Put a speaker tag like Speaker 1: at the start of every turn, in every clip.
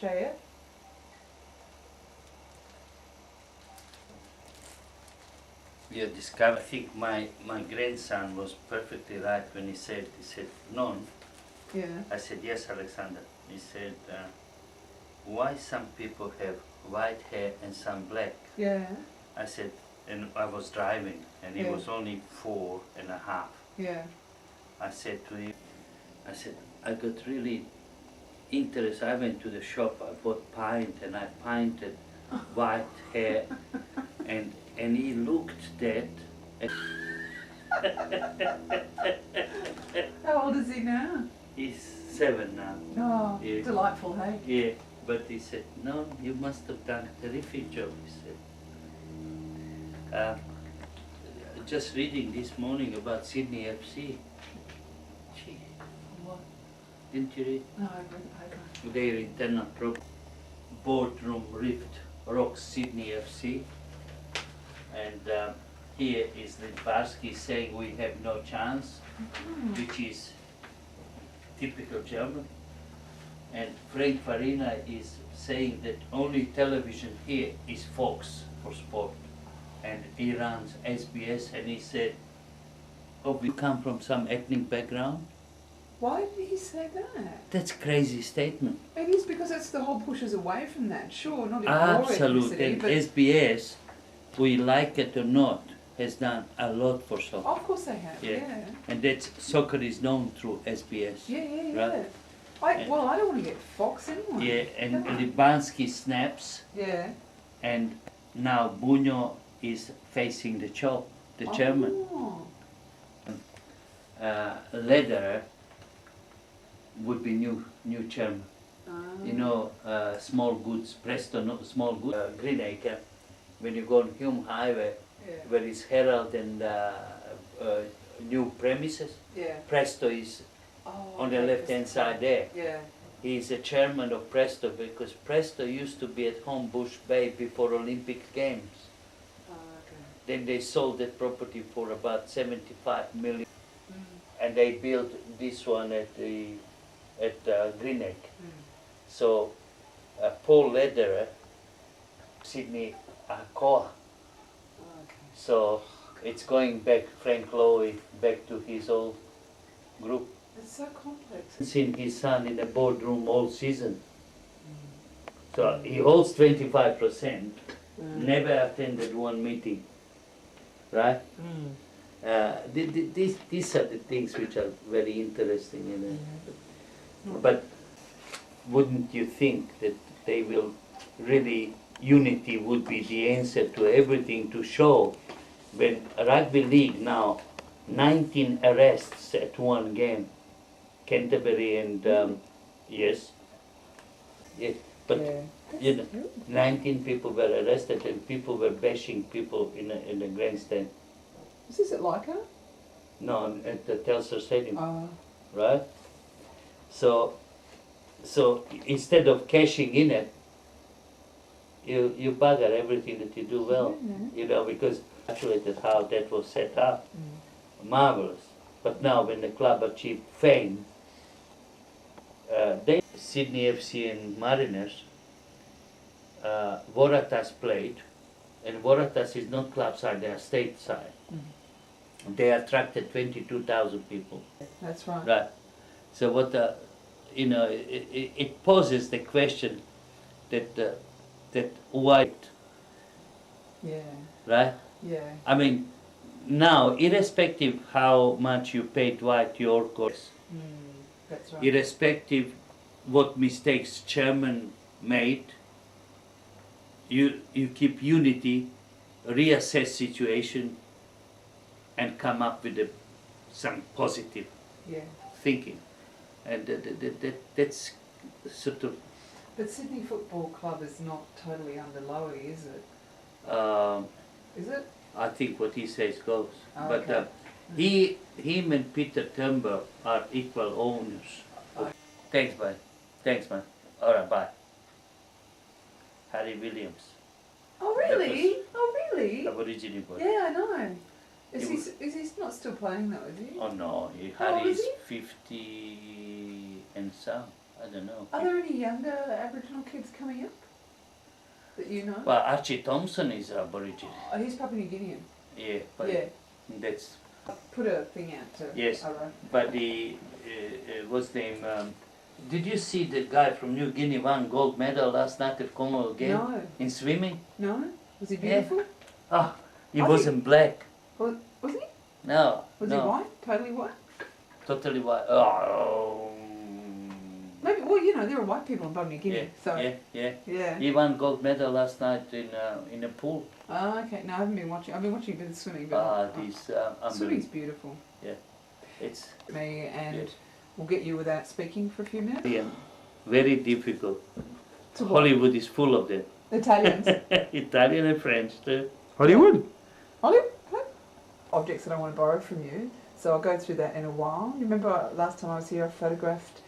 Speaker 1: JF?
Speaker 2: You discover. I think my grandson was perfectly right when he said non.
Speaker 1: Yeah.
Speaker 2: I said yes, Alexander. He said why some people have white hair and some black.
Speaker 1: Yeah.
Speaker 2: I said, and I was driving and he
Speaker 1: Yeah.
Speaker 2: was only 4.5.
Speaker 1: Yeah.
Speaker 2: I said to him, I got really interested. I went to the shop, I bought paint and I painted white hair and he looked at
Speaker 1: How old is he now?
Speaker 2: he's 7 now.
Speaker 1: Oh,
Speaker 2: Yeah.
Speaker 1: delightful, hey?
Speaker 2: Yeah, but he said, no, you must have done a terrific job, he said. Just reading this morning about Sydney FC. Gee,
Speaker 1: What?
Speaker 2: didn't you read?
Speaker 1: No, I read the paper.
Speaker 2: Their internal boardroom rift rocks Sydney FC. And here is Litbarski saying we have no chance, which is typical German. And Frank Farina is saying that only television here is Fox for sport. And he runs SBS, and he said, oh, we come from some ethnic background.
Speaker 1: Why did he say that?
Speaker 2: That's a crazy statement.
Speaker 1: It is because it's the whole pushes away from that. Sure, not in
Speaker 2: Absolutely.
Speaker 1: ethnicity,
Speaker 2: And
Speaker 1: but
Speaker 2: SBS, we like it or not, has done a lot for soccer.
Speaker 1: of course they have.
Speaker 2: Yeah.
Speaker 1: Yeah.
Speaker 2: And that's soccer is known through SBS.
Speaker 1: Yeah, yeah, yeah.
Speaker 2: Right.
Speaker 1: I don't want to get Fox anyway.
Speaker 2: Yeah, and
Speaker 1: Come on.
Speaker 2: Libanski snaps,
Speaker 1: Yeah.
Speaker 2: and now Bunyo is facing the chairman.
Speaker 1: Oh.
Speaker 2: Lederer would be new chairman. You know, small goods, Presto, not small goods, Greenacre, when you go on Hume Highway,
Speaker 1: Yeah.
Speaker 2: where is Herald and new premises,
Speaker 1: Yeah.
Speaker 2: Presto is
Speaker 1: Oh,
Speaker 2: on the
Speaker 1: okay,
Speaker 2: left-hand side there.
Speaker 1: Yeah.
Speaker 2: He is a chairman of Presto because Presto used to be at Homebush Bay before Olympic Games.
Speaker 1: Oh, okay.
Speaker 2: Then they sold that property for about 75 million,
Speaker 1: Mm.
Speaker 2: and they built this one at Greenneck. So Paul Lederer, Sydney Acoa.
Speaker 1: Okay.
Speaker 2: So it's going back, Frank Lowy, back to his old group.
Speaker 1: It's so complex.
Speaker 2: Seen his son in the boardroom all season. So he holds 25%, never attended one meeting, right? These are the things which are very interesting, you know. But wouldn't you think that they will really, unity would be the answer to everything, to show when rugby league now, 19 arrests at one game, Canterbury and yes, yeah, but
Speaker 1: Yeah.
Speaker 2: you know, 19 people were arrested and people were bashing people in the grandstand.
Speaker 1: Is this at Leica?
Speaker 2: No, at the Telstra Stadium,
Speaker 1: Oh.
Speaker 2: right? So instead of cashing in it, you bugger everything that you do well, you know, because actually that's how that was set up. Marvelous. But now when the club achieved fame, they Sydney FC and Mariners, Waratahs played, and Waratahs is not club side, they are state side. They attracted 22,000 people.
Speaker 1: That's right.
Speaker 2: Right. So what you know, it poses the question that white,
Speaker 1: Yeah.
Speaker 2: right?
Speaker 1: Yeah.
Speaker 2: I mean, now, irrespective how much you paid Dwight York, or
Speaker 1: That's right.
Speaker 2: irrespective what mistakes chairman made, you keep unity, reassess situation, and come up with some positive
Speaker 1: Yeah.
Speaker 2: thinking, and that's sort of.
Speaker 1: But Sydney Football Club is not totally under Lowy, is it? Is it?
Speaker 2: I think what he says goes.
Speaker 1: Oh,
Speaker 2: But
Speaker 1: okay.
Speaker 2: him and Peter Turnbull are equal owners. Thanks, man. Thanks, man. All right, bye. Harry Williams,
Speaker 1: Oh really? Oh really?
Speaker 2: Aborigine boy.
Speaker 1: Yeah, I know. Is
Speaker 2: He
Speaker 1: he not still playing though? Is he?
Speaker 2: Oh no,
Speaker 1: How old
Speaker 2: Harry
Speaker 1: is
Speaker 2: is 50 and some. I don't know.
Speaker 1: Are there any younger Aboriginal kids coming up that you know?
Speaker 2: Well, Archie Thompson is Aboriginal.
Speaker 1: Oh, he's Papua New Guinean.
Speaker 2: Yeah, but
Speaker 1: Yeah.
Speaker 2: that's
Speaker 1: Put a thing out to.
Speaker 2: yes.
Speaker 1: Alright.
Speaker 2: But the what's the name? Did you see the guy from New Guinea won gold medal last night at Como game
Speaker 1: No.
Speaker 2: in swimming?
Speaker 1: No. Was he beautiful?
Speaker 2: Ah, he
Speaker 1: I
Speaker 2: wasn't black.
Speaker 1: Was he?
Speaker 2: No.
Speaker 1: Was
Speaker 2: no.
Speaker 1: he white? Totally white?
Speaker 2: Totally white. Oh.
Speaker 1: Maybe. Well, you know, there are white people in Papua New Guinea.
Speaker 2: Yeah,
Speaker 1: So.
Speaker 2: yeah.
Speaker 1: Yeah.
Speaker 2: He won gold medal last night in a pool.
Speaker 1: Oh, okay. No, I haven't been watching. I've been watching a bit of swimming, but
Speaker 2: This
Speaker 1: swimming's beautiful.
Speaker 2: it's
Speaker 1: Me and
Speaker 2: Yeah.
Speaker 1: we'll get you without speaking for a few minutes.
Speaker 2: very difficult.
Speaker 1: To what?
Speaker 2: Hollywood is full of them.
Speaker 1: Italians.
Speaker 2: Italian and French too.
Speaker 3: Hollywood?
Speaker 1: Hollywood. Objects that I want to borrow from you. So I'll go through that in a while. Remember last time I was here, I photographed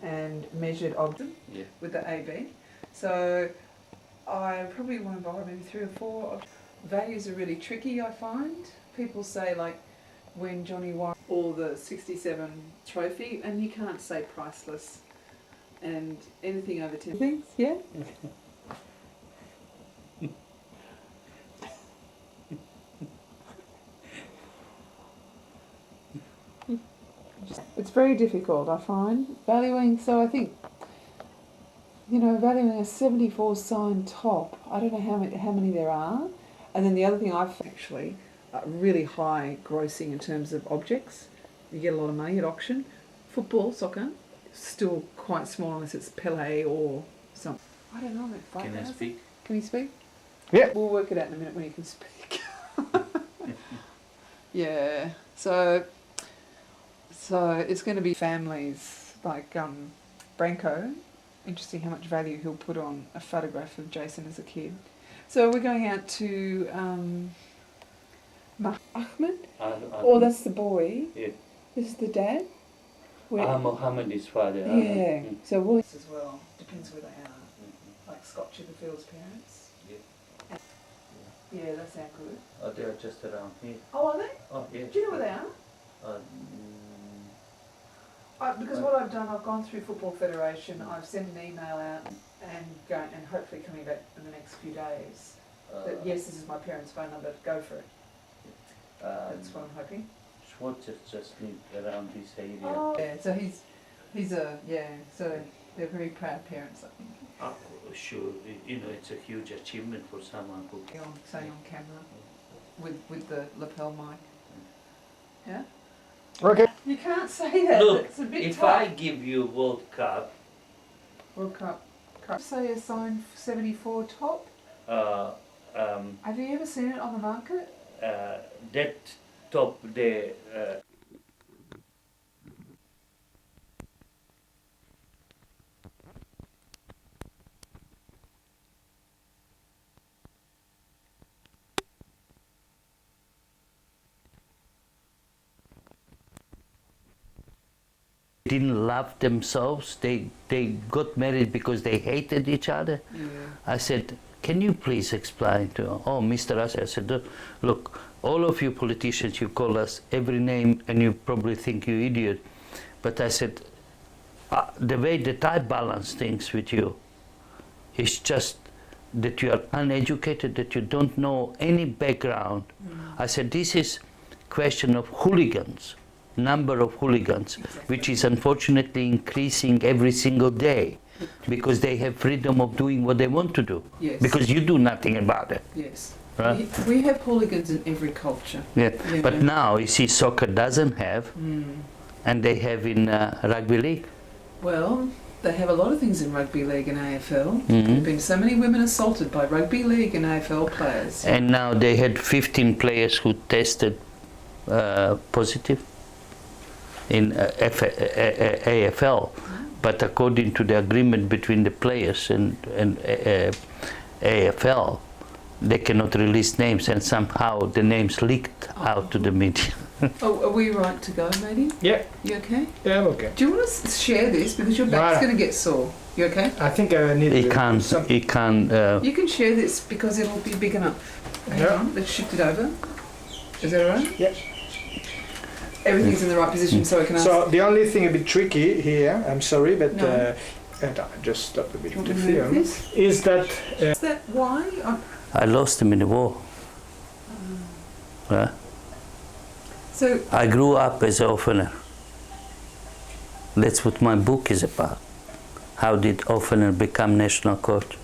Speaker 1: and measured objects
Speaker 2: Yeah.
Speaker 1: with the AB. So I probably want to borrow maybe 3 or 4. Values are really tricky, I find. People say like when Johnny won all the 67 trophy, and you can't say priceless. And anything over 10 things, yeah? It's very difficult, I find, valuing. So I think, you know, valuing a 74 signed top, I don't know how many there are. And then the other thing I've actually, really high grossing in terms of objects. You get a lot of money at auction. Football, soccer, still quite small unless it's Pele or something. I don't know. Like
Speaker 2: Can I
Speaker 1: 5,000?
Speaker 2: speak?
Speaker 1: Can you speak?
Speaker 3: Yeah.
Speaker 1: We'll work it out in a minute when you can speak. Yeah. So it's going to be families like Branko. Interesting how much value he'll put on a photograph of Jason as a kid. So we're going out to Ahmed. Oh, that's the boy.
Speaker 2: Yeah.
Speaker 1: This is the dad.
Speaker 2: Mohammed is father.
Speaker 1: Yeah. So we'll as well. Depends where they are. Like Scott Chipperfield's parents.
Speaker 2: Yeah.
Speaker 1: Yeah, that sounds good.
Speaker 2: Oh, they are just around here.
Speaker 1: Oh, are they?
Speaker 2: Oh, yeah.
Speaker 1: Do you know where they are? Because what I've done, I've gone through Football Federation. I've sent an email out and hopefully coming back in the next few days. That yes, this is my parents' phone number. Go for it. That's what I'm hoping.
Speaker 2: Schwartz just lived around this area.
Speaker 1: Oh, yeah. So he's a So they're very proud parents, I think.
Speaker 2: Oh, sure. You know, it's a huge achievement for someone who.
Speaker 1: Saying on camera with the lapel mic. Yeah.
Speaker 3: Okay.
Speaker 1: You can't say that.
Speaker 2: Look,
Speaker 1: it's a bit
Speaker 2: if
Speaker 1: tough.
Speaker 2: I give you World Cup,
Speaker 1: World Cup. Say a signed 74 top. Have you ever seen it on the market?
Speaker 2: that top there. Didn't love themselves. They got married because they hated each other.
Speaker 1: Yeah.
Speaker 2: I said, can you please explain to her? Oh, Mr. Rasic, I said, look, all of you politicians, you call us every name and you probably think you idiot. But I said, the way that I balance things with you is just that you are uneducated, that you don't know any background. I said, this is question of hooligans. Number of hooligans, which is unfortunately increasing every single day because they have freedom of doing what they want to do.
Speaker 1: Yes.
Speaker 2: Because you do nothing about it.
Speaker 1: Yes.
Speaker 2: Right?
Speaker 1: We have hooligans in every culture.
Speaker 2: Yeah.
Speaker 1: Yeah.
Speaker 2: But now you see soccer doesn't have, and they have in rugby league.
Speaker 1: Well, they have a lot of things in rugby league and AFL. There have been so many women assaulted by rugby league and AFL players.
Speaker 2: And now they had 15 players who tested positive in AFL, but according to the agreement between the players and AFL, they cannot release names, and somehow the names leaked out to the media.
Speaker 1: Oh, are we right to go, maybe?
Speaker 3: Yeah.
Speaker 1: You okay?
Speaker 3: Yeah, I'm okay.
Speaker 1: Do you want to share this because your back's going to get sore? You okay?
Speaker 3: I think I need
Speaker 2: He
Speaker 3: to
Speaker 2: can't.
Speaker 3: some-
Speaker 2: He can't.
Speaker 1: You can share this because it'll be big enough. Hang
Speaker 3: Yeah.
Speaker 1: on, let's shift it over. Is that all right?
Speaker 3: Yeah.
Speaker 1: Everything's in the right position so I can ask.
Speaker 3: So the only thing a bit tricky here, I'm sorry, but
Speaker 1: No.
Speaker 3: and I just stopped a bit
Speaker 1: Do you
Speaker 3: the
Speaker 1: want me to move
Speaker 3: film,
Speaker 1: this?
Speaker 3: is that
Speaker 1: Is that why?
Speaker 2: I lost him in the war.
Speaker 1: So
Speaker 2: I grew up as an orphaner. That's what my book is about. How did orphaner become national coach?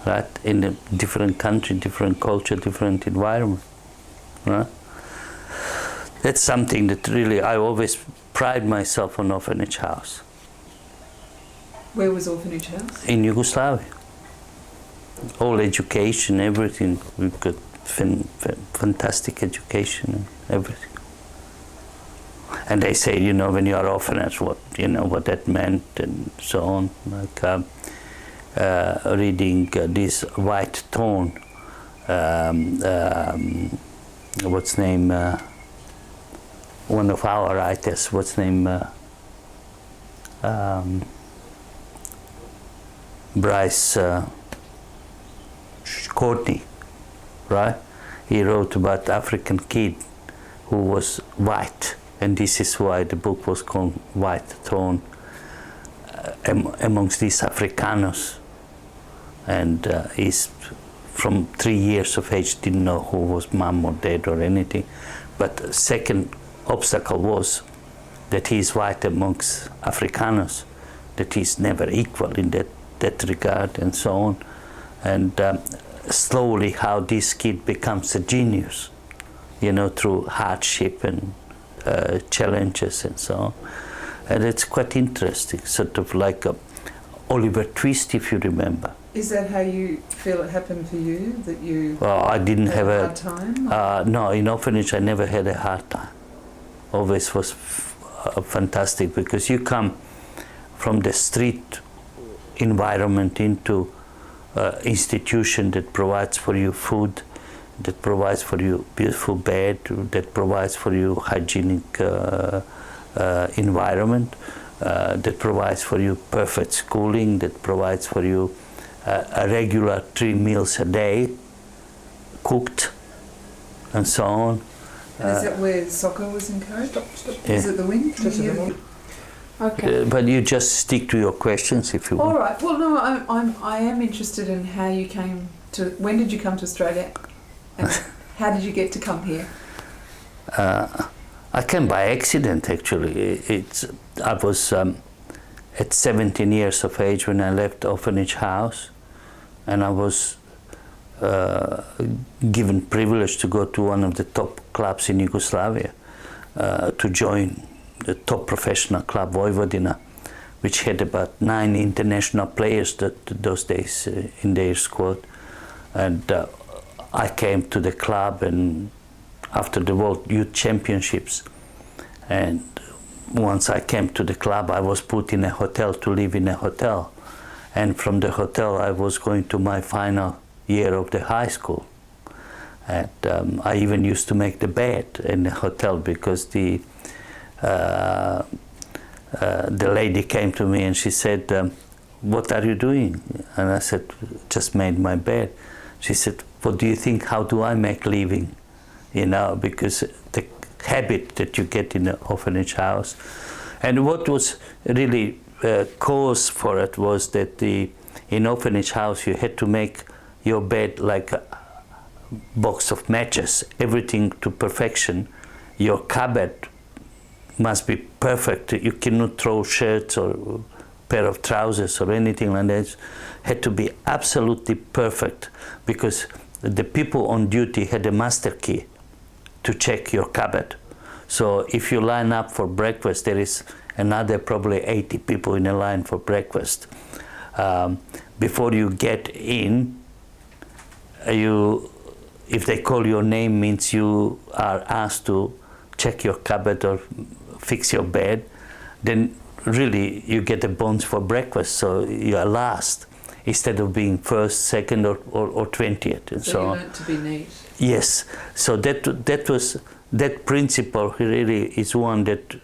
Speaker 2: Right? In a different country, different culture, different environment. Right? That's something that really, I always pride myself on Orphanage House.
Speaker 1: where was Orphanage House?
Speaker 2: In Yugoslavia. All education, everything. We've got fantastic education and everything. And they say, you know, when you are orphanage, what what that meant and so on. Like reading this White Throne, what's name? One of our writers. What's name? Bryce Courtney, right? He wrote about African kid who was white, and this is why the book was called White Throne, amongst these Afrikaners. And he's from 3 years of age, didn't know who was mom or dad or anything. But the second obstacle was that he's white amongst Afrikaners, that he's never equal in that regard and so on. And slowly how this kid becomes a genius, you know, through hardship and challenges and so on. And it's quite interesting, sort of like Oliver Twist, if you remember.
Speaker 1: Is that how you feel it happened for you? That you
Speaker 2: Well, I didn't
Speaker 1: had
Speaker 2: have
Speaker 1: a hard time?
Speaker 2: no, in orphanage I never had a hard time. Always was fantastic, because you come from the street environment into institution that provides for you food, that provides for you beautiful bed, that provides for you hygienic environment, that provides for you perfect schooling, that provides for you a regular 3 meals a day, cooked, and so on.
Speaker 1: And is that where soccer was encouraged?
Speaker 2: Yeah.
Speaker 1: Is it the wing?
Speaker 3: Just a moment.
Speaker 1: Okay.
Speaker 2: But you just stick to your questions if you
Speaker 1: All
Speaker 2: want.
Speaker 1: right. Well, no, I am interested in how you came to. When did you come to Australia? And how did you get to come here?
Speaker 2: I came by accident, actually. I was at 17 years of age when I left Orphanage House, and I was given privilege to go to one of the top clubs in Yugoslavia, to join the top professional club, Vojvodina, which had about 9 international players those days in their squad. And I came to the club, and after the World Youth Championships, and once I came to the club, I was put in a hotel to live in a hotel. And from the hotel, I was going to my final year of the high school. And I even used to make the bed in the hotel, because the lady came to me and she said, what are you doing? And I said, just made my bed. She said, what do you think, how do I make living? You know, because the habit that you get in the orphanage house. And what was really cause for it was that in orphanage house you had to make your bed like a box of matches, everything to perfection. Your cupboard must be perfect. You cannot throw shirts or pair of trousers or anything like that. It had to be absolutely perfect, because the people on duty had a master key to check your cupboard. So if you line up for breakfast, there is another probably 80 people in a line for breakfast. Before you get in, if they call your name, means you are asked to check your cupboard or fix your bed, then really you get a bonus for breakfast, so you are last, instead of being first, second, or 20th, and so
Speaker 1: you
Speaker 2: on.
Speaker 1: learnt to be neat.
Speaker 2: Yes, so that principle really is one that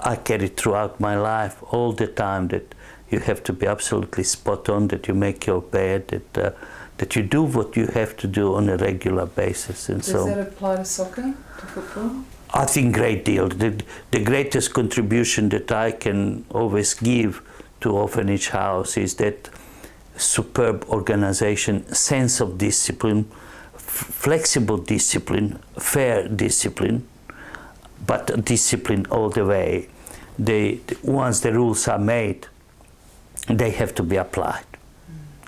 Speaker 2: I carried throughout my life all the time, that you have to be absolutely spot on, that you make your bed, that you do what you have to do on a regular basis. And
Speaker 1: Does that apply to soccer, to football?
Speaker 2: I think great deal. The greatest contribution that I can always give to Orphanage House is that superb organization, sense of discipline, flexible discipline, fair discipline, but discipline all the way. Once the rules are made, they have to be applied.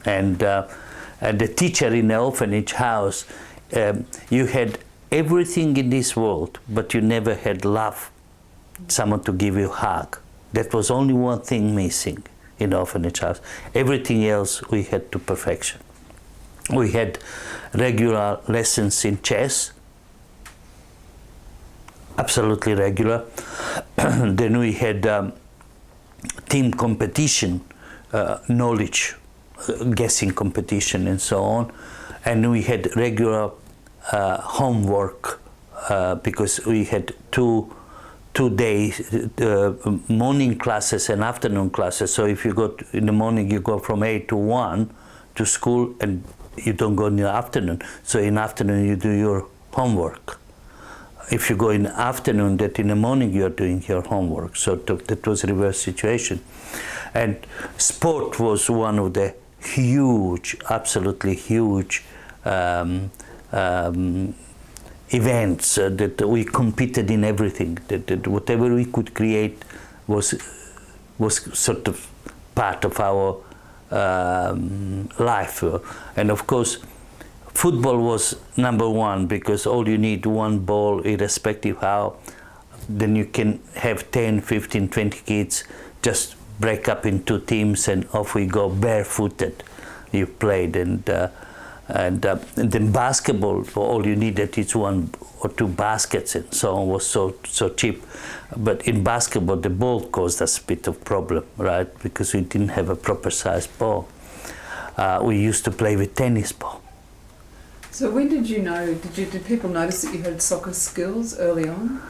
Speaker 2: And the teacher in the Orphanage House, you had everything in this world, but you never had love, someone to give you a hug. That was only one thing missing in the Orphanage House. Everything else we had to perfection. We had regular lessons in chess, absolutely regular. Then we had team competition, knowledge, guessing competition and so on. And we had regular homework because we had two days, morning classes and afternoon classes. So if you go in the morning, you go from 8 to 1 to school, and you don't go in the afternoon. So in the afternoon, you do your homework. If you go in the afternoon, that in the morning you are doing your homework. So that was a reverse situation. And sport was one of the huge, absolutely huge events that we competed in everything. That whatever we could create was sort of part of our life. And of course, football was number one, because all you need one ball, irrespective how, then you can have 10, 15, 20 kids, just break up in two teams and off we go barefooted. You played, and then basketball, all you needed is one or two baskets and so on, was so cheap. But in basketball, the ball caused us a bit of problem, right? Because we didn't have a proper sized ball. We used to play with tennis ball.
Speaker 1: So when did you know, did people notice that you had soccer skills early on?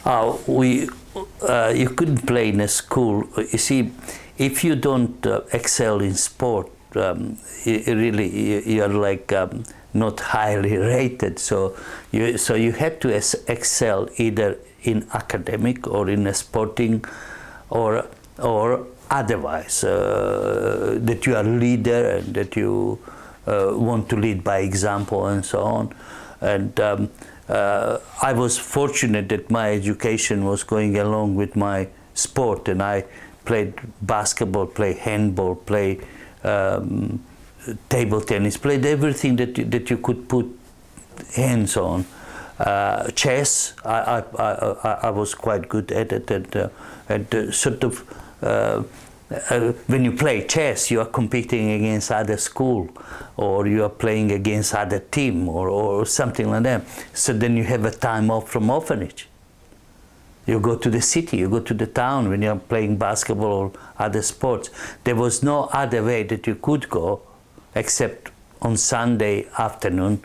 Speaker 2: You couldn't play in a school. You see, if you don't excel in sport, you're like not highly rated. So you had to excel either in academic or in a sporting or otherwise. That you are a leader and that you want to lead by example and so on. And I was fortunate that my education was going along with my sport, and I played basketball, played handball, played table tennis, played everything that you could put hands on. Chess, I was quite good at it, and sort of when you play chess, you are competing against other school, or you are playing against other team, or something like that. So then you have a time off from orphanage. You go to the city, you go to the town when you're playing basketball or other sports. There was no other way that you could go except on Sunday afternoon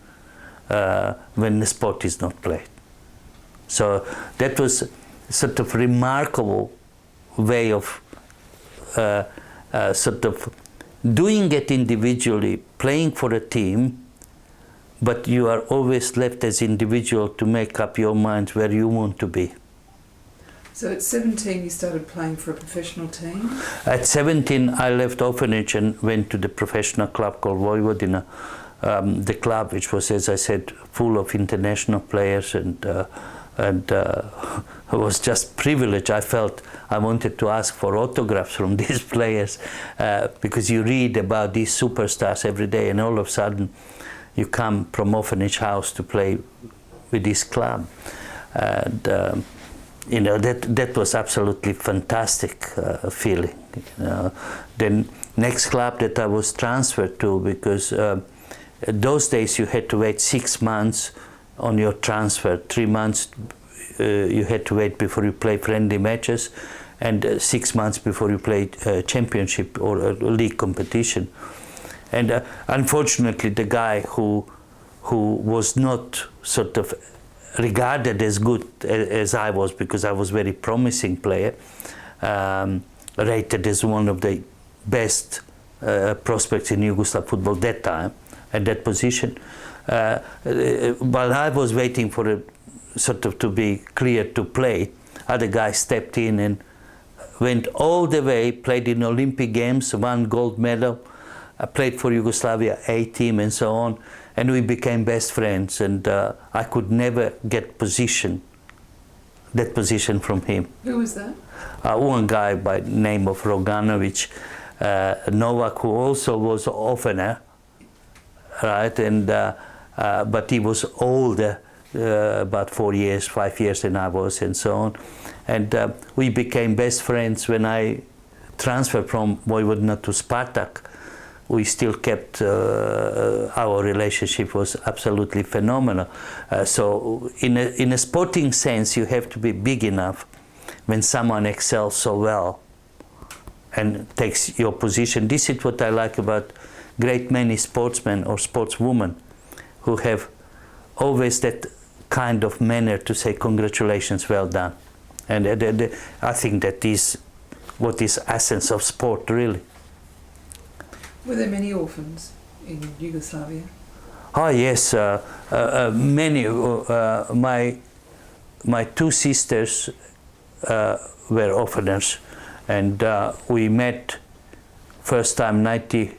Speaker 2: when the sport is not played. So that was sort of remarkable way of sort of doing it individually, playing for a team, but you are always left as individual to make up your mind where you want to be.
Speaker 1: So at 17 you started playing for a professional team?
Speaker 2: At 17 I left orphanage and went to the professional club called Vojvodina. The club, which was, as I said, full of international players, and it was just privilege. I felt I wanted to ask for autographs from these players because you read about these superstars every day, and all of a sudden you come from Orphanage House to play with this club. And you know, that was absolutely fantastic feeling. You know. Then next club that I was transferred to, because those days you had to wait 6 months on your transfer. 3 months you had to wait before you play friendly matches, and 6 months before you play championship or league competition. And unfortunately, the guy who was not sort of regarded as good as I was, because I was very promising player, rated as one of the best prospects in Yugoslav football that time, at that position. While I was waiting for a sort of to be cleared to play, other guys stepped in and went all the way, played in Olympic Games, won gold medal. I played for Yugoslavia A team and so on, and we became best friends. And I could never get that position from him.
Speaker 1: Who was that?
Speaker 2: One guy by the name of Roganovic Novak, who also was orphaner, right? And but he was older, about 5 years than I was, and so on. And we became best friends when I transferred from Vojvodina to Spartak. We still kept, our relationship was absolutely phenomenal. So in a sporting sense, you have to be big enough when someone excels so well and takes your position. This is what I like about great many sportsmen or sportswomen who have always that kind of manner to say congratulations, well done. And I think that is what is essence of sport, really.
Speaker 1: Were there many orphans in Yugoslavia?
Speaker 2: Oh yes, many. My two sisters were orphaners, and we met first time 90.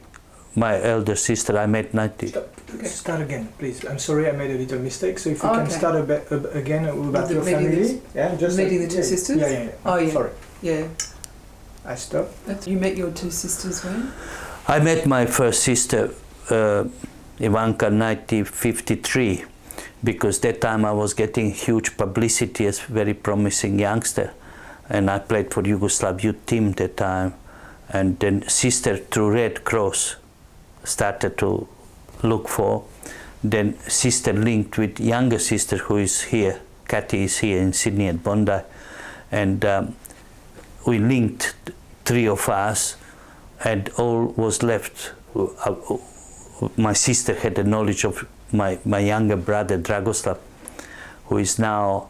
Speaker 2: My elder sister, I met 90.
Speaker 3: Stop.
Speaker 1: Okay.
Speaker 3: Start again, please. I'm sorry, I made a little mistake. So if you can
Speaker 1: Okay.
Speaker 3: start again about
Speaker 1: The
Speaker 3: your
Speaker 1: meeting
Speaker 3: family. Yeah, just
Speaker 1: meeting the two sisters?
Speaker 3: Yeah.
Speaker 1: Oh, yeah.
Speaker 3: Sorry,
Speaker 1: Yeah.
Speaker 3: I stopped.
Speaker 1: You met your two sisters when?
Speaker 2: I met my first sister, Ivanka, 1953, because that time I was getting huge publicity as a very promising youngster, and I played for Yugoslav youth team that time, and then sister through Red Cross started to look for, then sister linked with younger sister who is here, Kathy is here in Sydney at Bondi, and we linked, three of us, and all was left. My sister had the knowledge of my younger brother Dragoslav, who is now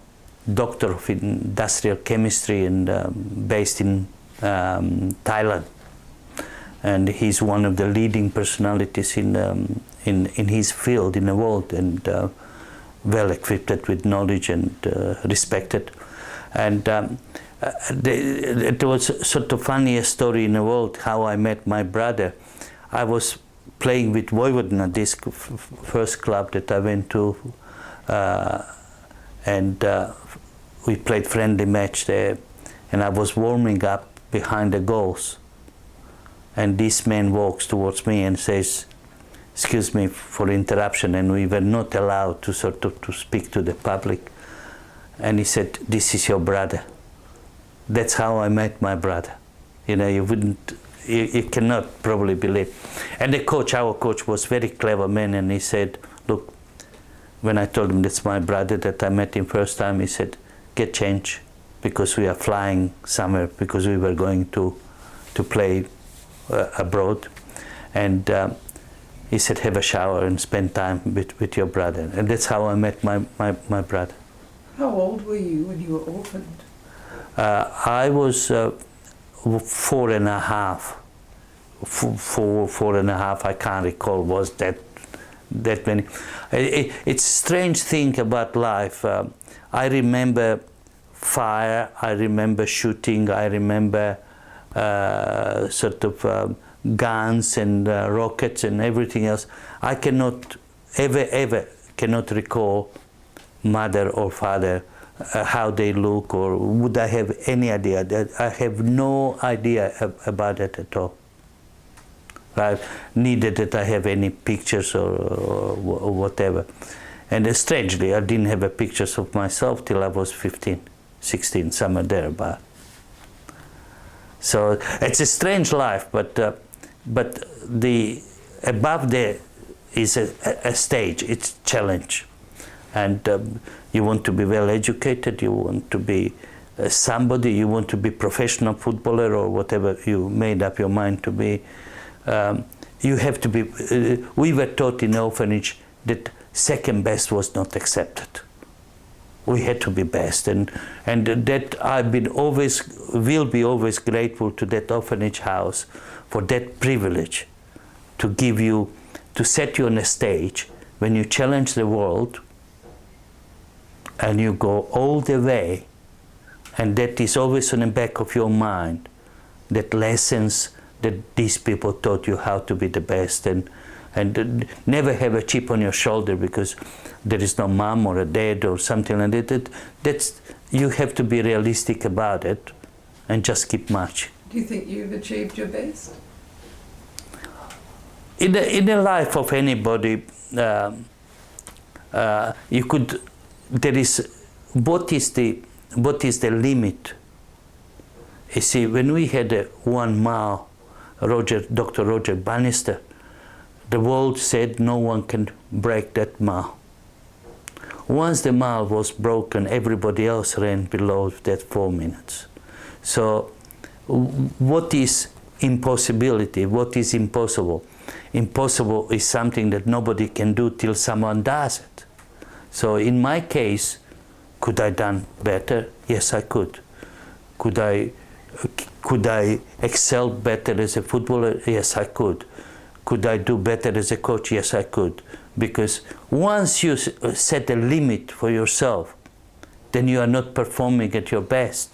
Speaker 2: doctor of industrial chemistry and based in Thailand, and he's one of the leading personalities in his field in the world, and well equipped with knowledge and respected. And it was sort of funniest story in the world how I met my brother. I was playing with Vojvodina, this first club that I went to, and we played friendly match there, and I was warming up behind the goals, and this man walks towards me and says, "Excuse me for interruption," and we were not allowed to sort of to speak to the public, and he said, "This is your brother." That's how I met my brother. You know, you cannot probably believe. And the coach, our coach, was very clever man, and he said, "Look," when I told him that's my brother that I met him first time, he said, "Get change, because we are flying somewhere, because we were going to play abroad." And he said, "Have a shower and spend time with your brother." And that's how I met my brother.
Speaker 1: How old were you when you were orphaned?
Speaker 2: I was 4.5. Four and a half, I can't recall, was that many. It's a strange thing about life. I remember fire, I remember shooting, I remember sort of guns and rockets and everything else. I cannot ever cannot recall mother or father, how they look, or would I have any idea? I have no idea about it at all. Neither that I have any pictures or whatever. And strangely, I didn't have pictures of myself till I was 15, 16, somewhere there about. So it's a strange life, but the above there is a stage. It's a challenge, and you want to be well educated. You want to be somebody. You want to be professional footballer or whatever you made up your mind to be. You have to be. We were taught in orphanage that second best was not accepted. We had to be best, and that I've been always, will be always grateful to that orphanage house for that privilege to give you, to set you on a stage when you challenge the world and you go all the way And that is always on the back of your mind, that lessons that these people taught you how to be the best, and never have a chip on your shoulder because there is no mom or a dad or something like that. That's, you have to be realistic about it and just keep marching.
Speaker 1: Do you think you've achieved your best?
Speaker 2: In the life of anybody, you could, there is, what is the limit? You see, when we had a 1 mile, Dr. Roger Bannister, the world said no one can break that mile. Once the mile was broken, everybody else ran below that 4 minutes. So what is impossibility? What is impossible? Impossible is something that nobody can do till someone does it. So in my case, could I done better? Yes, I could. Could I excel better as a footballer? Yes, I could. Could I do better as a coach? Yes, I could. Because once you set a limit for yourself, then you are not performing at your best.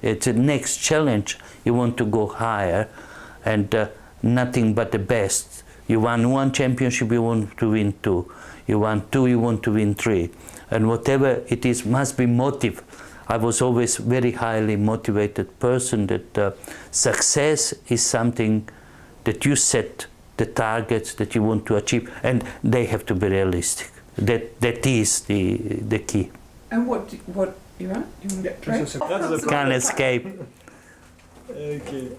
Speaker 2: It's the next challenge. You want to go higher, and nothing but the best. You won 1 championship, you want to win 2. You won 2, you want to win 3. And whatever it is, must be motive. I was always very highly motivated person, that success is something that you set the targets that you want to achieve, and they have to be realistic. That is the key.
Speaker 1: And what you're right? You want to try?
Speaker 2: Can't escape.
Speaker 3: Okay.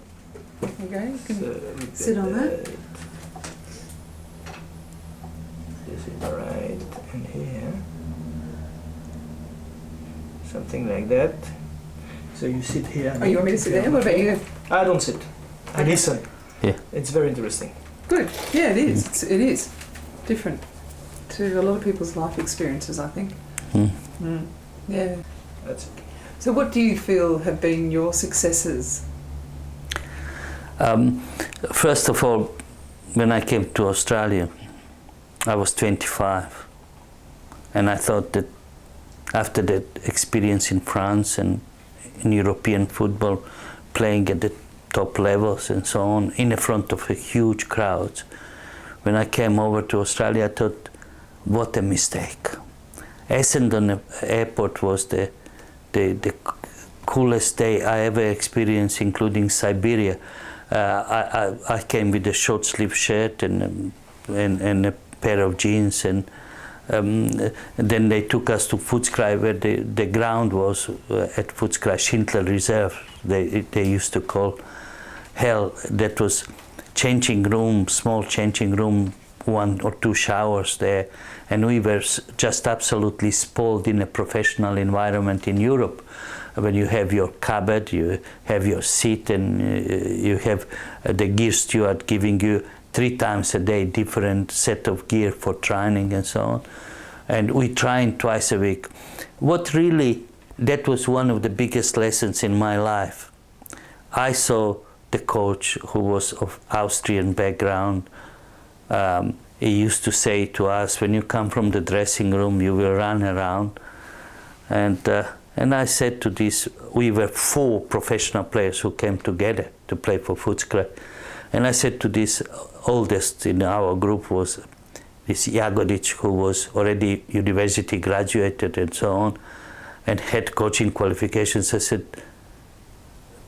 Speaker 1: Okay, you can sit on that.
Speaker 3: This is right in here. Something like that. So you sit here.
Speaker 1: Oh, you want me to sit there? What about you?
Speaker 3: I don't sit. I listen.
Speaker 2: Yeah.
Speaker 3: It's very interesting.
Speaker 1: Good. Yeah, it is. It is different to a lot of people's life experiences, I think. Yeah.
Speaker 3: That's it.
Speaker 1: So what do you feel have been your successes?
Speaker 2: First of all, when I came to Australia, I was 25, and I thought that after that experience in France and in European football, playing at the top levels and so on, in the front of a huge crowd, when I came over to Australia, I thought, what a mistake. Essendon Airport was the coolest day I ever experienced, including Siberia. I came with a short sleeve shirt and a pair of jeans, and then they took us to Footscray, where the ground was at Footscray, Schindler Reserve, they used to call hell. That was changing room, small changing room, 1 or 2 showers there, and we were just absolutely spoiled in a professional environment in Europe. When you have your cupboard, you have your seat, and you have the gear steward giving you 3 times a day different set of gear for training and so on. And we trained twice a week. What really, that was one of the biggest lessons in my life. I saw the coach, who was of Austrian background. He used to say to us, when you come from the dressing room, you will run around. And I said to this, we were 4 professional players who came together to play for Footscray. And I said to this oldest in our group was this Jagodic, who was already university graduated and so on, and had coaching qualifications. I said,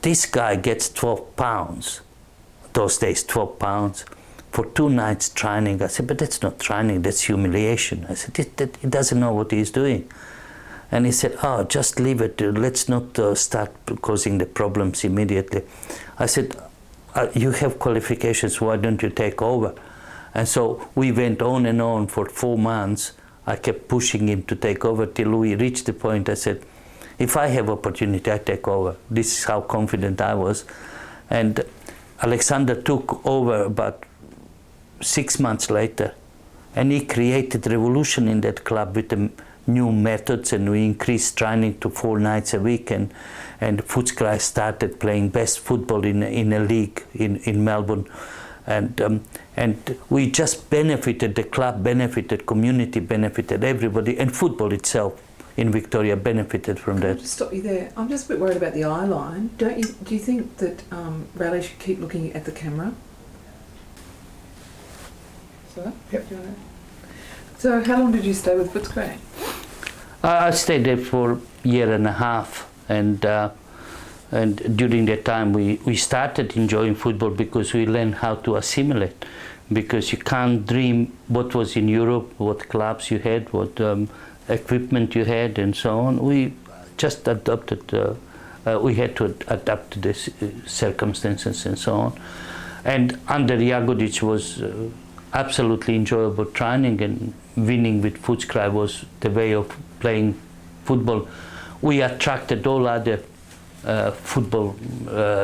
Speaker 2: this guy gets 12 pounds, those days 12 pounds, for 2 nights training. I said, but that's not training, that's humiliation. I said, he doesn't know what he's doing. And he said, oh, just leave it, let's not start causing the problems immediately. I said, you have qualifications, why don't you take over? And so we went on and on for 4 months. I kept pushing him to take over till we reached the point I said, if I have opportunity, I take over. This is how confident I was. And Alexander took over about 6 months later, and he created revolution in that club with the new methods, and we increased training to 4 nights a week, and Footscray started playing best football in a league in Melbourne. And we just benefited, the club benefited, community benefited, everybody, and football itself in Victoria benefited from
Speaker 1: I'll
Speaker 2: that.
Speaker 1: just stop you there. I'm just a bit worried about the eye line. Do you think that Rale should keep looking at the camera? So?
Speaker 3: Yep.
Speaker 1: Do you wanna- So how long did you stay with Footscray?
Speaker 2: I stayed there for a year and a half, and during that time we started enjoying football because we learned how to assimilate, because you can't dream what was in Europe, what clubs you had, what equipment you had, and so on. We just adopted, we had to adapt to the circumstances and so on. And under Jagodic was absolutely enjoyable training, and winning with Footscray was the way of playing football. We attracted all other football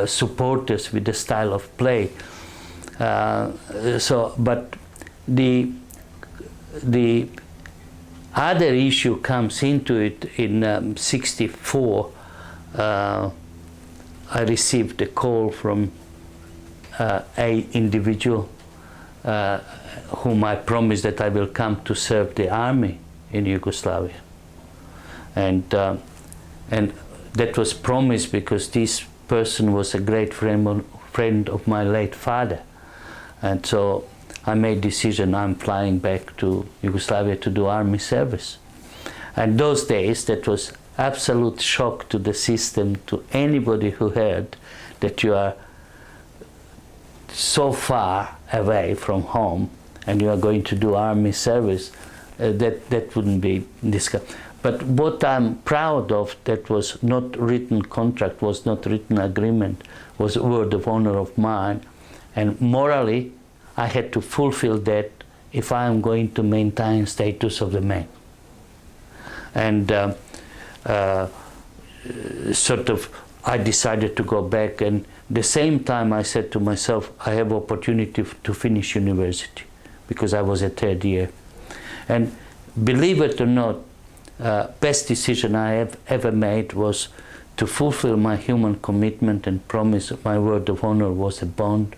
Speaker 2: supporters with the style of play. But the other issue comes into it in '64. I received a call from a individual whom I promised that I will come to serve the army in Yugoslavia, and that was promised because this person was a great friend of my late father, and so I made decision I'm flying back to Yugoslavia to do army service. And those days that was absolute shock to the system, to anybody who heard that you are so far away from home and you are going to do army service, that wouldn't be discussed. But what I'm proud of, that was not written contract, was not written agreement, was a word of honor of mine, and morally I had to fulfill that if I am going to maintain status of the man. And sort of I decided to go back, and the same time I said to myself, I have opportunity to finish university, because I was a third year. And believe it or not, best decision I have ever made was to fulfill my human commitment and promise. My word of honor was a bond,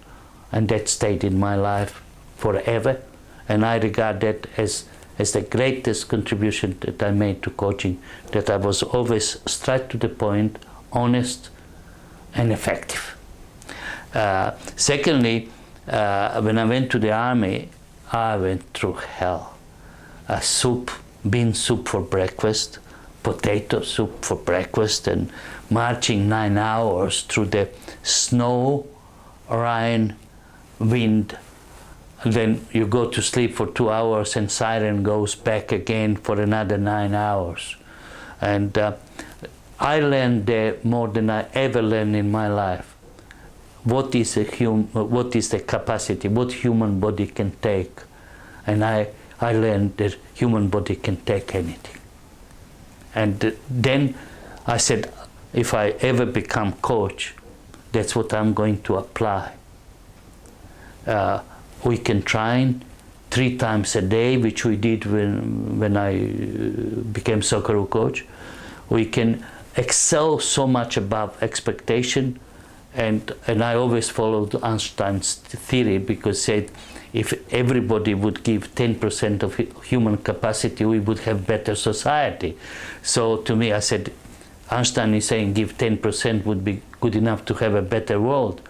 Speaker 2: and that stayed in my life forever. And I regard that as the greatest contribution that I made to coaching, that I was always straight to the point, honest and effective. Secondly, when I went to the army, I went through hell. Bean soup for breakfast, potato soup for breakfast, and marching 9 hours through the snow, rain, wind. And then you go to sleep for 2 hours and siren goes back again for another 9 hours. And I learned there more than I ever learned in my life. What is the capacity, what human body can take. And I learned that human body can take anything. And then I said, if I ever become coach, that's what I'm going to apply. We can train 3 times a day, which we did when I became Socceroo coach. We can excel so much above expectation, and I always followed Einstein's theory, because said if everybody would give 10% of human capacity, we would have better society. So to me, I said, Einstein is saying give 10% would be good enough to have a better world.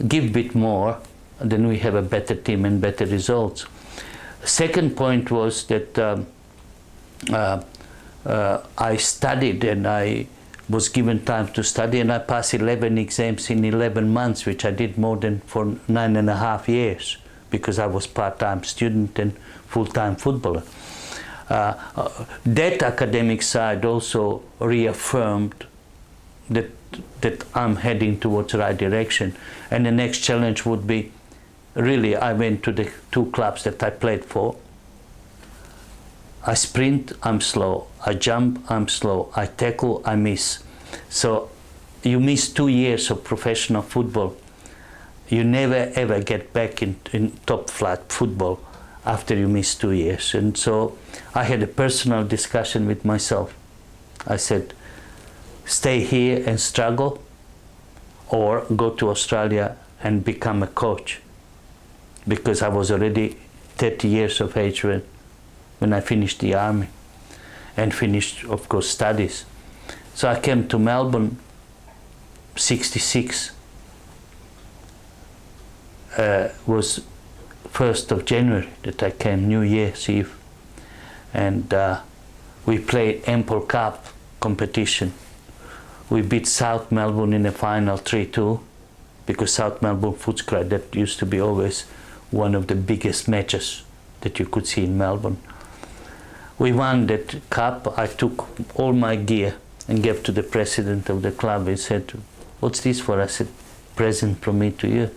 Speaker 2: Give a bit more, then we have a better team and better results. Second point was that I studied, and I was given time to study, and I passed 11 exams in 11 months, which I did more than for 9.5 years, because I was part-time student and full-time footballer. That academic side also reaffirmed that I'm heading towards the right direction. And the next challenge would be, really, I went to the 2 clubs that I played for. I sprint, I'm slow. I jump, I'm slow. I tackle, I miss. So you miss 2 years of professional football. You never ever get back in top flight football after you miss 2 years. And so I had a personal discussion with myself. I said, stay here and struggle, or go to Australia and become a coach. Because I was already 30 years of age when I finished the army. and finished, of course, studies. So I came to Melbourne 66. Was 1st of January that I came, New Year's Eve. And we played Ample Cup competition. We beat South Melbourne in the final 3-2, because South Melbourne Footscray, that used to be always one of the biggest matches that you could see in Melbourne. We won that cup. I took all my gear and gave to the president of the club. He said, "What's this for?" I said, "Present from me to you."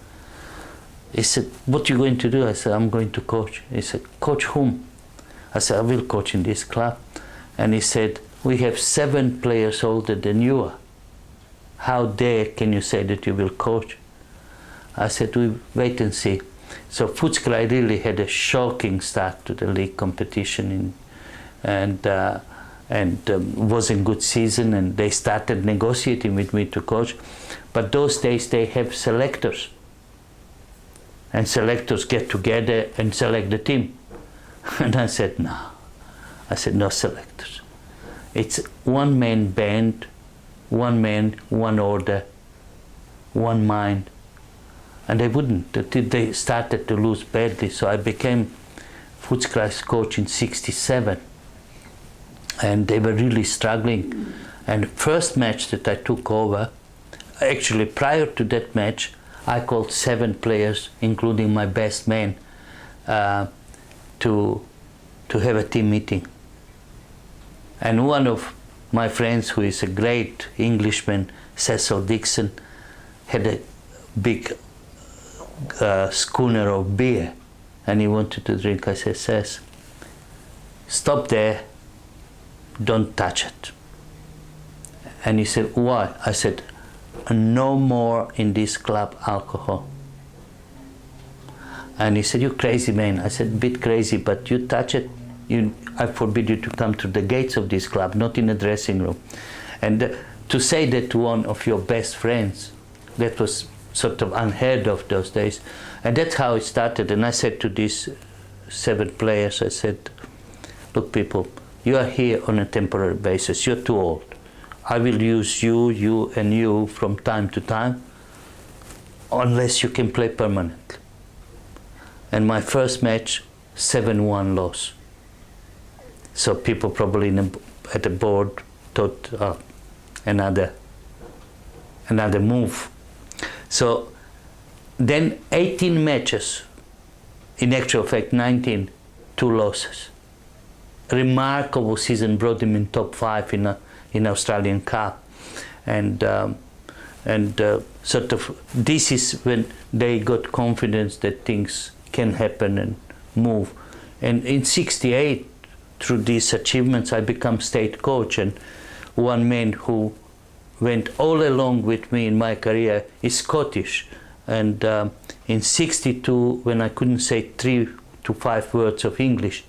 Speaker 2: He said, "What are you going to do?" I said, "I'm going to coach." He said, "Coach whom?" I said, "I will coach in this club." And he said, "We have 7 players older than you are. How dare can you say that you will coach?" I said, "We wait and see." So Footscray really had a shocking start to the league competition, and was in good season, and they started negotiating with me to coach. But those days they have selectors, and selectors get together and select the team. And I said, "No." I said, "No selectors. It's one-man band, one man, one order, one mind." And they wouldn't. They started to lose badly. So I became Footscray's coach in 67. And they were really struggling. And the first match that I took over, actually prior to that match, I called 7 players, including my best man, to have a team meeting. And one of my friends, who is a great Englishman, Cecil Dixon, had a big schooner of beer, and he wanted to drink. I said, "Cec, stop there, don't touch it." And he said, "Why?" I said, "No more in this club alcohol." And he said, "You crazy man." I said, "Bit crazy, but you touch it, I forbid you to come to the gates of this club, not in the dressing room." And to say that to one of your best friends, that was sort of unheard of those days. And that's how it started. And I said to these 7 players, I said, "Look, people, you are here on a temporary basis. You're too old. I will use you, you, and you from time to time, unless you can play permanently." And my first match, 7-1 loss. So people probably at the board thought, "Oh, another move." So then 18 matches, in actual fact 19, 2 losses. Remarkable season, brought him in top 5 in Australian Cup. And sort of this is when they got confidence that things can happen and move. And in 68, through these achievements, I become state coach. And one man who went all along with me in my career is Scottish. And in 62, when I couldn't say 3 to 5 words of English,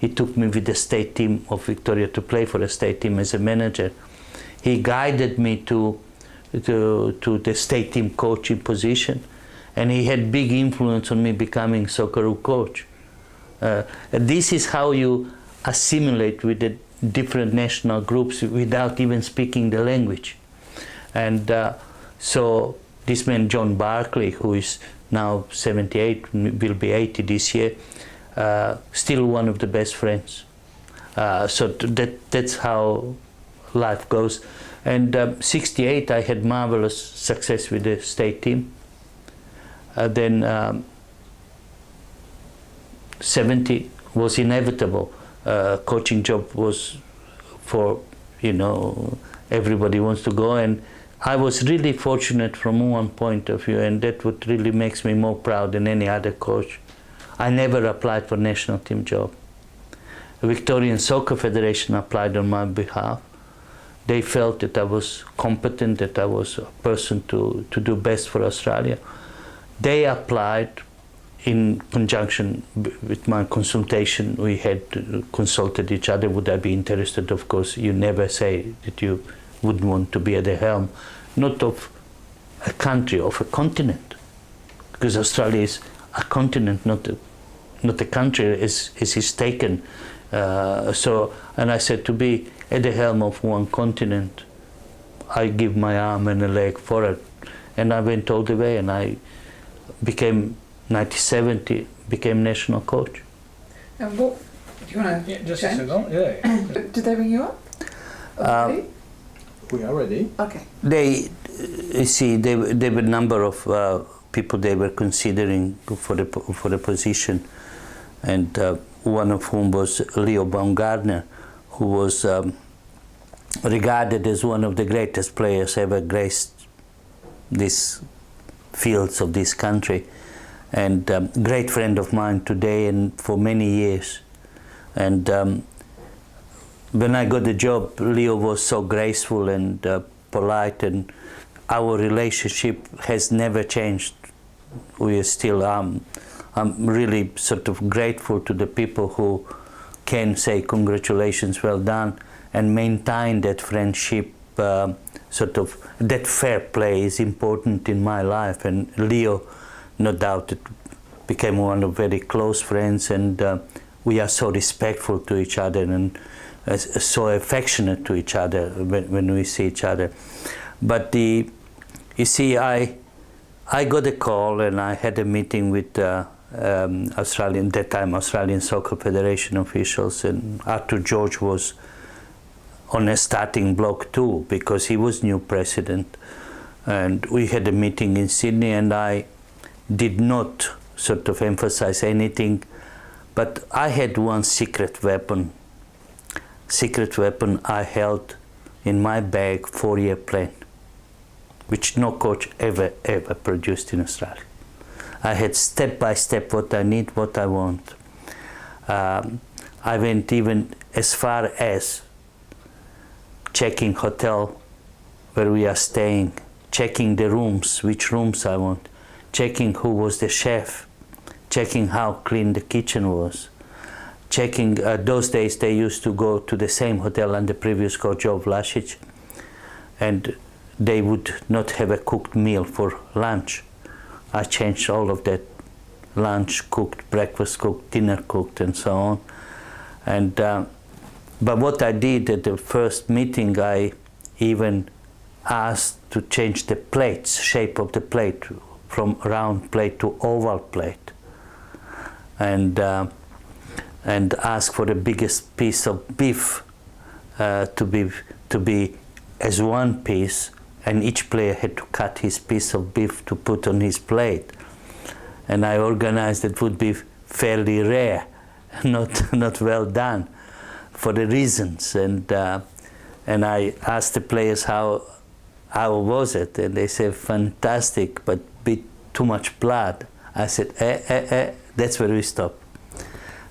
Speaker 2: he took me with the state team of Victoria to play for the state team as a manager. He guided me to the state team coaching position, and he had big influence on me becoming Socceroo coach. This is how you assimilate with the different national groups without even speaking the language. And so this man, John Barclay, who is now 78, will be 80 this year, still one of the best friends. So that's how life goes. And 68, I had marvelous success with the state team. Then 70 was inevitable. Coaching job was for, everybody wants to go. And I was really fortunate from one point of view, and that what really makes me more proud than any other coach. I never applied for national team job. The Victorian Soccer Federation applied on my behalf. They felt that I was competent, that I was a person to do best for Australia. They applied in conjunction with my consultation. We had consulted each other, would I be interested? Of course, you never say that you wouldn't want to be at the helm, not of a country, of a continent, because Australia is a continent, not a country as is taken And I said, to be at the helm of one continent, I give my arm and a leg for it. And I went all the way, and I became, 1970, became national coach.
Speaker 1: And what, do you want to
Speaker 3: Yeah, just
Speaker 1: change?
Speaker 3: a second. Yeah.
Speaker 1: Did they ring you up? Already?
Speaker 3: We are ready.
Speaker 1: Okay.
Speaker 2: They, you see, there were a number of people they were considering for the position, and one of whom was Leo Baumgartner, who was regarded as one of the greatest players ever graced these fields of this country, and great friend of mine today and for many years. And when I got the job, Leo was so graceful and polite, and our relationship has never changed. We are still, I'm really sort of grateful to the people who can say congratulations, well done, and maintain that friendship. Sort of that fair play is important in my life, and Leo, no doubt, it became one of very close friends, and we are so respectful to each other and so affectionate to each other when we see each other. But you see, I got a call, and I had a meeting with Australian, that time Australian Soccer Federation officials, and Arthur George was on a starting block too, because he was new president. And we had a meeting in Sydney, and I did not sort of emphasize anything, but I had one secret weapon I held in my bag, 4-year plan, which no coach ever produced in Australia. I had step by step what I need, what I want. I went even as far as checking hotel where we are staying, checking the rooms, which rooms I want, checking who was the chef, checking how clean the kitchen was, checking, those days they used to go to the same hotel and the previous coach of Rasic, and they would not have a cooked meal for lunch. I changed all of that, lunch cooked, breakfast cooked, dinner cooked, and so on. And but what I did at the first meeting, I even asked to change the plates, shape of the plate, from round plate to oval plate, and ask for the biggest piece of beef to be as one piece, and each player had to cut his piece of beef to put on his plate. And I organized it would be fairly rare, not well done, for the reasons. And I asked the players how was it, and they said fantastic, but bit too much blood. I said, that's where we stop.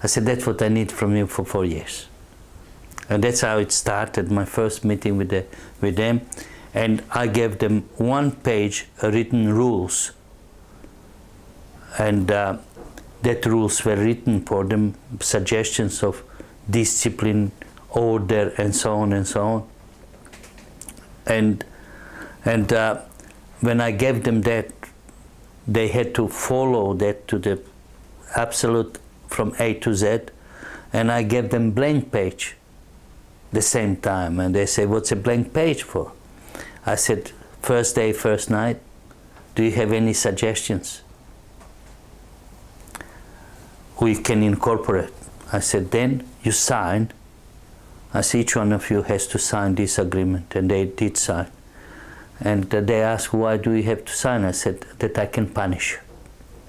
Speaker 2: I said, that's what I need from you for 4 years. And that's how it started, my first meeting with them. And I gave them 1-page written rules. And that rules were written for them, suggestions of discipline, order, and so on and so on. And when I gave them that, they had to follow that to the absolute, from A to Z, and I gave them blank page the same time. And they say, what's a blank page for? I said, first day, first night, do you have any suggestions we can incorporate? I said, then you sign. I said, each one of you has to sign this agreement, and they did sign. And they asked, why do we have to sign? I said, that I can punish.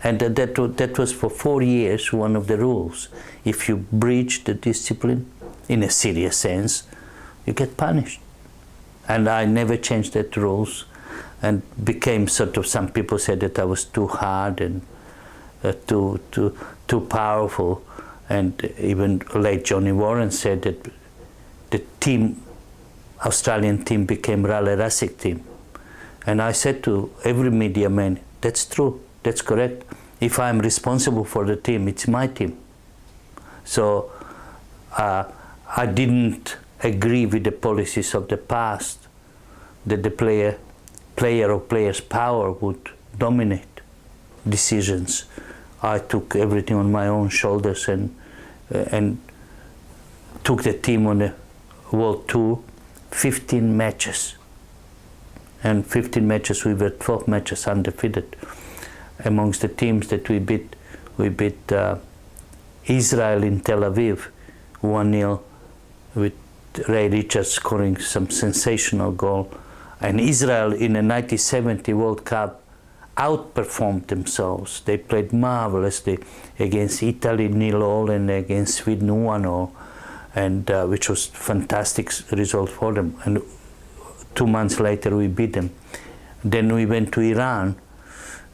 Speaker 2: And that was for 4 years one of the rules. If you breach the discipline in a serious sense, you get punished. And I never changed that rules, and became sort of, some people said that I was too hard and too powerful. And even late Johnny Warren said that the team, Australian team, became Rale Rasic team. And I said to every media man, that's true, that's correct. If I'm responsible for the team, it's my team. So I didn't agree with the policies of the past, that the player or player's power would dominate decisions. I took everything on my own shoulders and took the team on a world tour, 15 matches. And 15 matches, we were 12 matches undefeated. Amongst the teams that we beat Israel in Tel Aviv, 1-0, with Rale Rasic scoring some sensational goal. And Israel in the 1970 World Cup outperformed themselves. They played marvelously against Italy 0-0 and against Sweden 1-0, and which was fantastic result for them. And 2 months later we beat them. Then we went to Iran,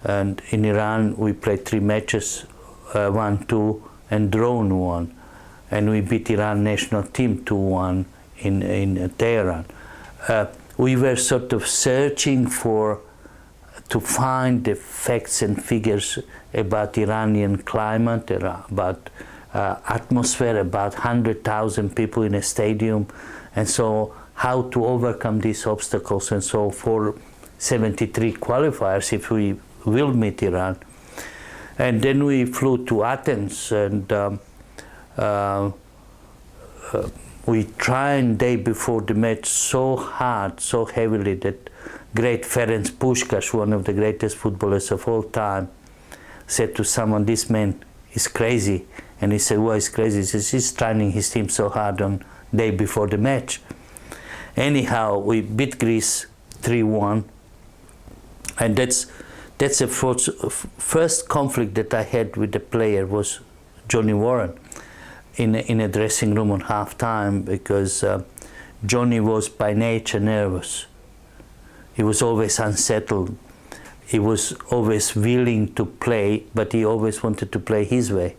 Speaker 2: and in Iran we played 3 matches, 1-2, and drawn 1. And we beat Iran national team 2-1 in Tehran. We were sort of searching to find the facts and figures about Iranian climate, about atmosphere, about 100,000 people in a stadium, and so how to overcome these obstacles. And so for 73 qualifiers, if we will meet Iran. And then we flew to Athens, and we trained day before the match so hard, so heavily, that great Ferenc Puskás, one of the greatest footballers of all time, said to someone, "This man is crazy." And he said, "Why is crazy?" He says, "He's training his team so hard on day before the match." Anyhow, we beat Greece 3-1, and that's the first conflict that I had with the player was Johnny Warren in a dressing room on half-time, because Johnny was by nature nervous. He was always unsettled. He was always willing to play, but he always wanted to play his way.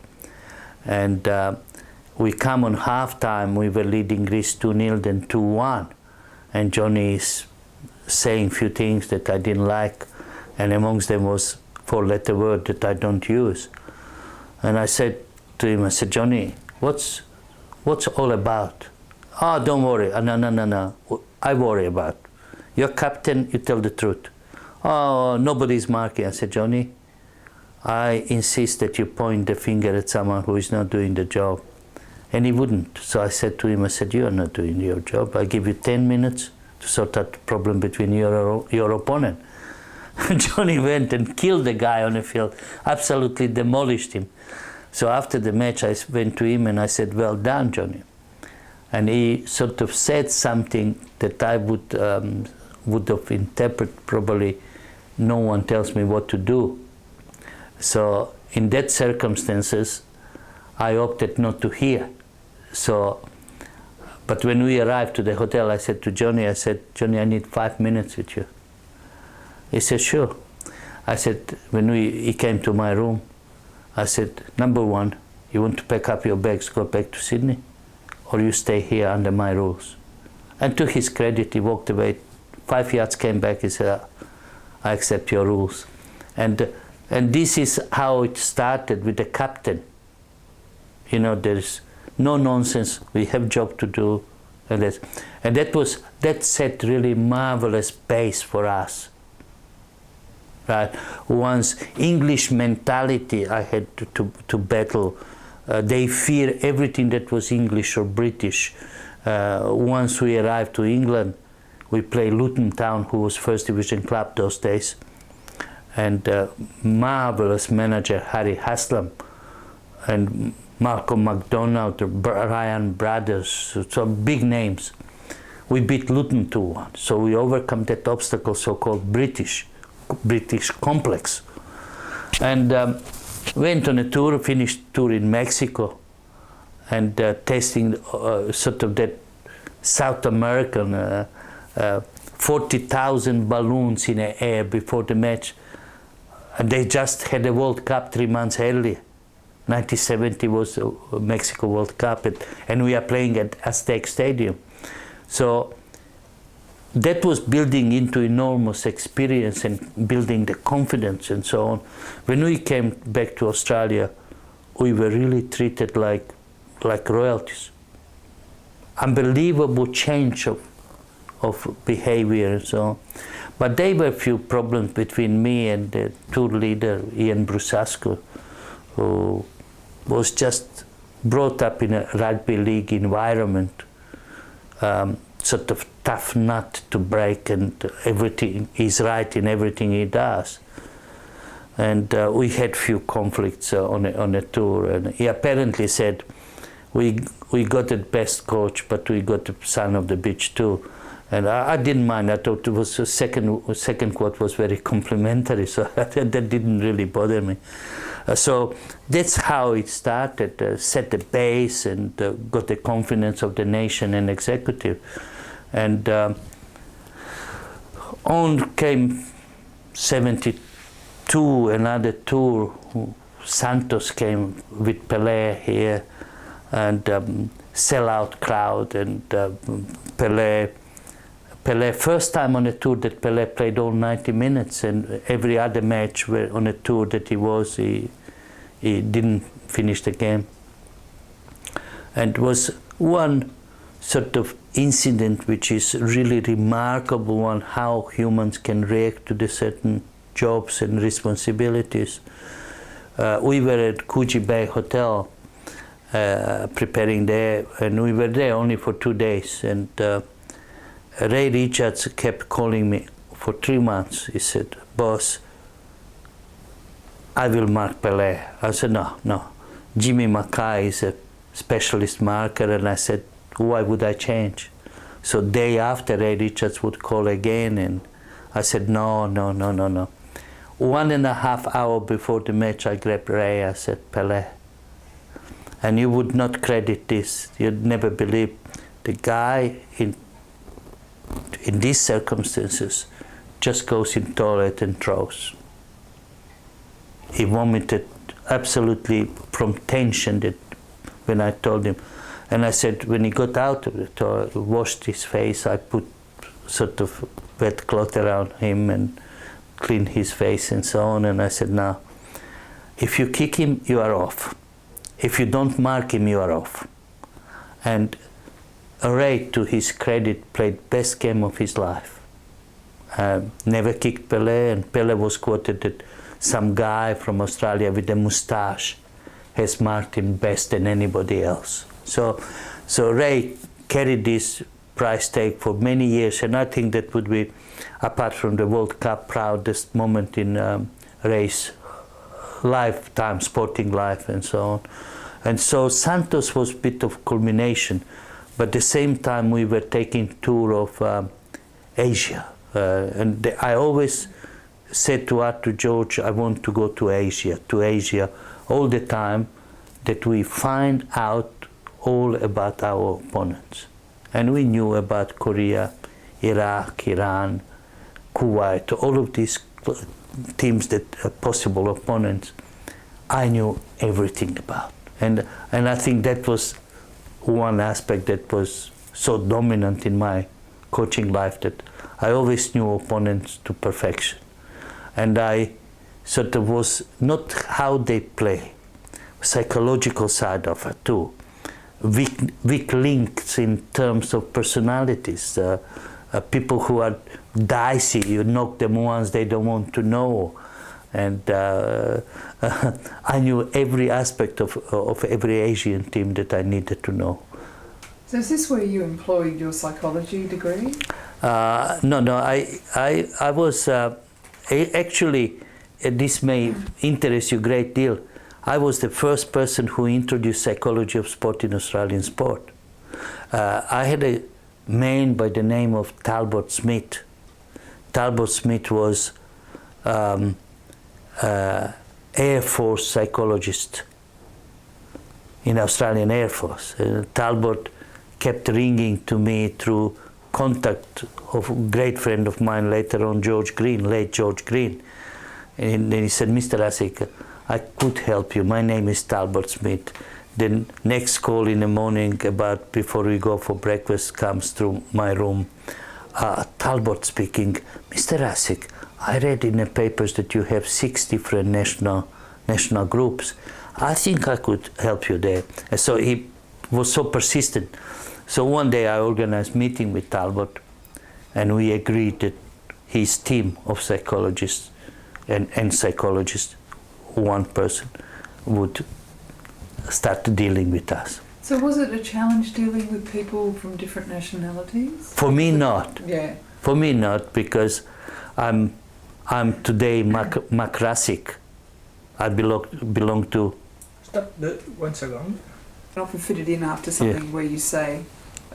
Speaker 2: And we come on half-time, we were leading Greece 2-0, then 2-1. And Johnny is saying few things that I didn't like, and amongst them was 4-letter word that I don't use. And I said to him, I said, "Johnny, what's all about?" "Oh, don't worry." No. I worry about. You're captain, you tell the truth." "Oh, nobody's marking." I said, "Johnny, I insist that you point the finger at someone who is not doing the job." And he wouldn't. So I said to him, I said, "You are not doing your job. I give you 10 minutes to sort out the problem between your opponent." Johnny went and killed the guy on the field, absolutely demolished him. So after the match, I went to him and I said, "Well done, Johnny." And he sort of said something that I would have interpreted probably, "No one tells me what to do." So in that circumstances, I opted not to hear. So, but when we arrived to the hotel, I said to Johnny, I said, "Johnny, I need 5 minutes with you." He said, "Sure." I said, when he came to my room, I said, "Number one, you want to pack up your bags, go back to Sydney, or you stay here under my rules?" And to his credit, he walked away. 5 yards, came back, he said, "I accept your rules." And this is how it started with the captain. You know, there is no nonsense, we have job to do. And that set really marvelous base for us. Right? Once English mentality I had to battle. They fear everything that was English or British. Once we arrived to England, we played Luton Town, who was first division club those days. And marvelous manager Harry Haslam and Malcolm MacDonald, the Ryan brothers, so big names. We beat Luton 2-1, so we overcome that obstacle, so-called British complex. And went on a tour, finished tour in Mexico, and tasting sort of that South American 40,000 balloons in the air before the match. And they just had a World Cup 3 months earlier. 1970 was the Mexico World Cup, and we are playing at Aztec Stadium. So that was building into enormous experience and building the confidence and so on. When we came back to Australia, we were really treated like royalties. Unbelievable change of behavior and so on. But there were a few problems between me and the tour leader, Ian Brusasco, who was just brought up in a rugby league environment, sort of tough nut to break, and everything he's right in everything he does. And we had few conflicts on a tour, and he apparently said, we got the best coach, but we got the son of the bitch too. And I didn't mind. I thought it was the second quote was very complimentary, so that didn't really bother me. So that's how it started, set the base and got the confidence of the nation and executive. And on came 72, another tour. Santos came with Pelé here, and sellout crowd, and Pelé, first time on a tour that Pelé played all 90 minutes, and every other match where on a tour that he didn't finish the game. And it was one sort of incident which is really remarkable one, how humans can react to the certain jobs and responsibilities. We were at Coogee Bay Hotel preparing there, and we were there only for 2 days, and Ray Richards kept calling me for 3 months. He said, "Boss, I will mark Pelé." I said, no. Jimmy Mackay is a specialist marker, and I said, why would I change? So day after, Ray Richards would call again, and I said, no. 1.5 hours before the match, I grabbed Ray, I said, "Pelé." And you would not credit this, you'd never believe the guy in these circumstances just goes in toilet and throws. He vomited absolutely from tension that when I told him. And I said, when he got out of the toilet, washed his face, I put sort of wet cloth around him and cleaned his face and so on. And I said, now, if you kick him, you are off. If you don't mark him, you are off. And Ray, to his credit, played best game of his life. Never kicked Pelé, and Pelé was quoted that some guy from Australia with a moustache has marked him best than anybody else. So Ray carried this price tag for many years, and I think that would be, apart from the World Cup, proudest moment in Ray's lifetime, sporting life, and so on. And so Santos was a bit of culmination. But at the same time, we were taking tour of Asia. And I always said to Arthur George, I want to go to Asia all the time, that we find out all about our opponents. And we knew about Korea, Iraq, Iran, Kuwait, all of these teams that are possible opponents, I knew everything about. And I think that was one aspect that was so dominant in my coaching life, that I always knew opponents to perfection. And I sort of was not how they play, psychological side of it too. Weak links in terms of personalities, people who are dicey, you knock them once, they don't want to know. And I knew every aspect of every Asian team that I needed to know.
Speaker 1: So is this where you employed your psychology degree?
Speaker 2: No, I was, actually, this may interest you a great deal, I was the first person who introduced psychology of sport in Australian sport. I had a man by the name of Talbot Smith. Talbot Smith was Air Force psychologist in Australian Air Force. Talbot kept ringing to me through contact of a great friend of mine later on, George Green, late George Green. And then he said, Mr. Rasic, I could help you. My name is Talbot Smith. The next call in the morning, about before we go for breakfast, comes through my room. Talbot speaking. Mr. Rasic, I read in the papers that you have 6 different national groups. I think I could help you there. And so he was so persistent. So one day I organized a meeting with Talbot, and we agreed that his team of psychologists and psychologists, one person, would start dealing with us.
Speaker 1: So was it a challenge dealing with people from different nationalities?
Speaker 2: For me, not.
Speaker 1: Yeah.
Speaker 2: For me, not, because I'm today Rale Rasic. I belong to.
Speaker 3: Stop the 1 second.
Speaker 1: I often fit it in after something where you say,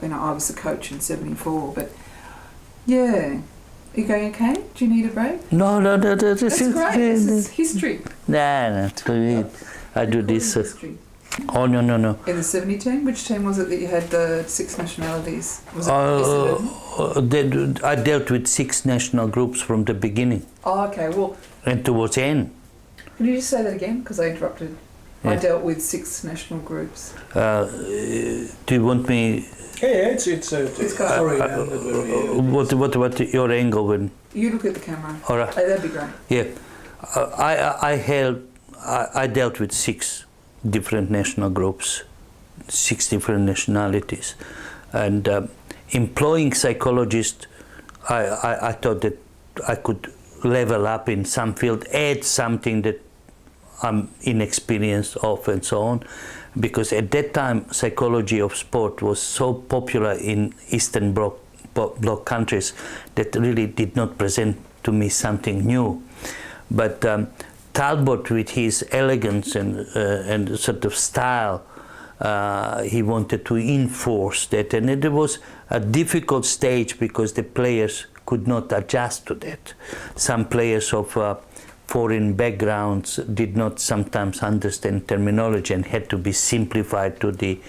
Speaker 1: you know, I was the coach in '74, but yeah. Are you going okay? Do you need a break?
Speaker 2: No. This
Speaker 1: That's
Speaker 2: is
Speaker 1: great. This is history.
Speaker 2: No. For me, I do this.
Speaker 1: History.
Speaker 2: Oh no.
Speaker 1: In the '70 team, which team was it that you had the 6 nationalities? Was it Essendon?
Speaker 2: I dealt with 6 national groups from the beginning.
Speaker 1: Oh, okay. Well,
Speaker 2: And towards the end.
Speaker 1: can you just say that again? Because I interrupted. I
Speaker 2: Yeah.
Speaker 1: dealt with 6 national groups.
Speaker 2: Do you want me?
Speaker 3: Yeah, it's
Speaker 1: got-
Speaker 3: sorry.
Speaker 2: What your angle when?
Speaker 1: You look at the camera.
Speaker 2: All right.
Speaker 1: Oh, that'd be great.
Speaker 2: Yeah, I dealt with 6 different national groups, 6 different nationalities, and employing psychologists, I thought that I could level up in some field, add something that I'm inexperienced of, and so on, because at that time psychology of sport was so popular in Eastern Bloc countries that really did not present to me something new. But Talbot, with his elegance and sort of style, he wanted to enforce that, and it was a difficult stage because the players could not adjust to that. Some players of foreign backgrounds did not sometimes understand terminology and had to be simplified to the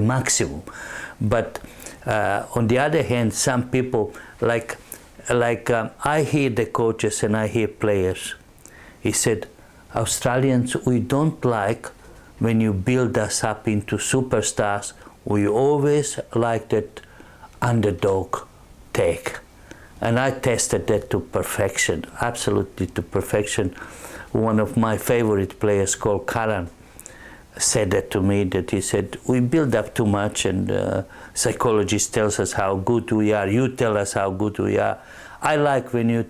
Speaker 2: maximum. But on the other hand, some people like I hear the coaches and I hear players. He said, Australians, we don't like when you build us up into superstars. We always like that underdog take. And I tested that to perfection, absolutely to perfection. One of my favorite players called Karan said that to me, that he said, we build up too much and psychologist tells us how good we are, you tell us how good we are. I like when you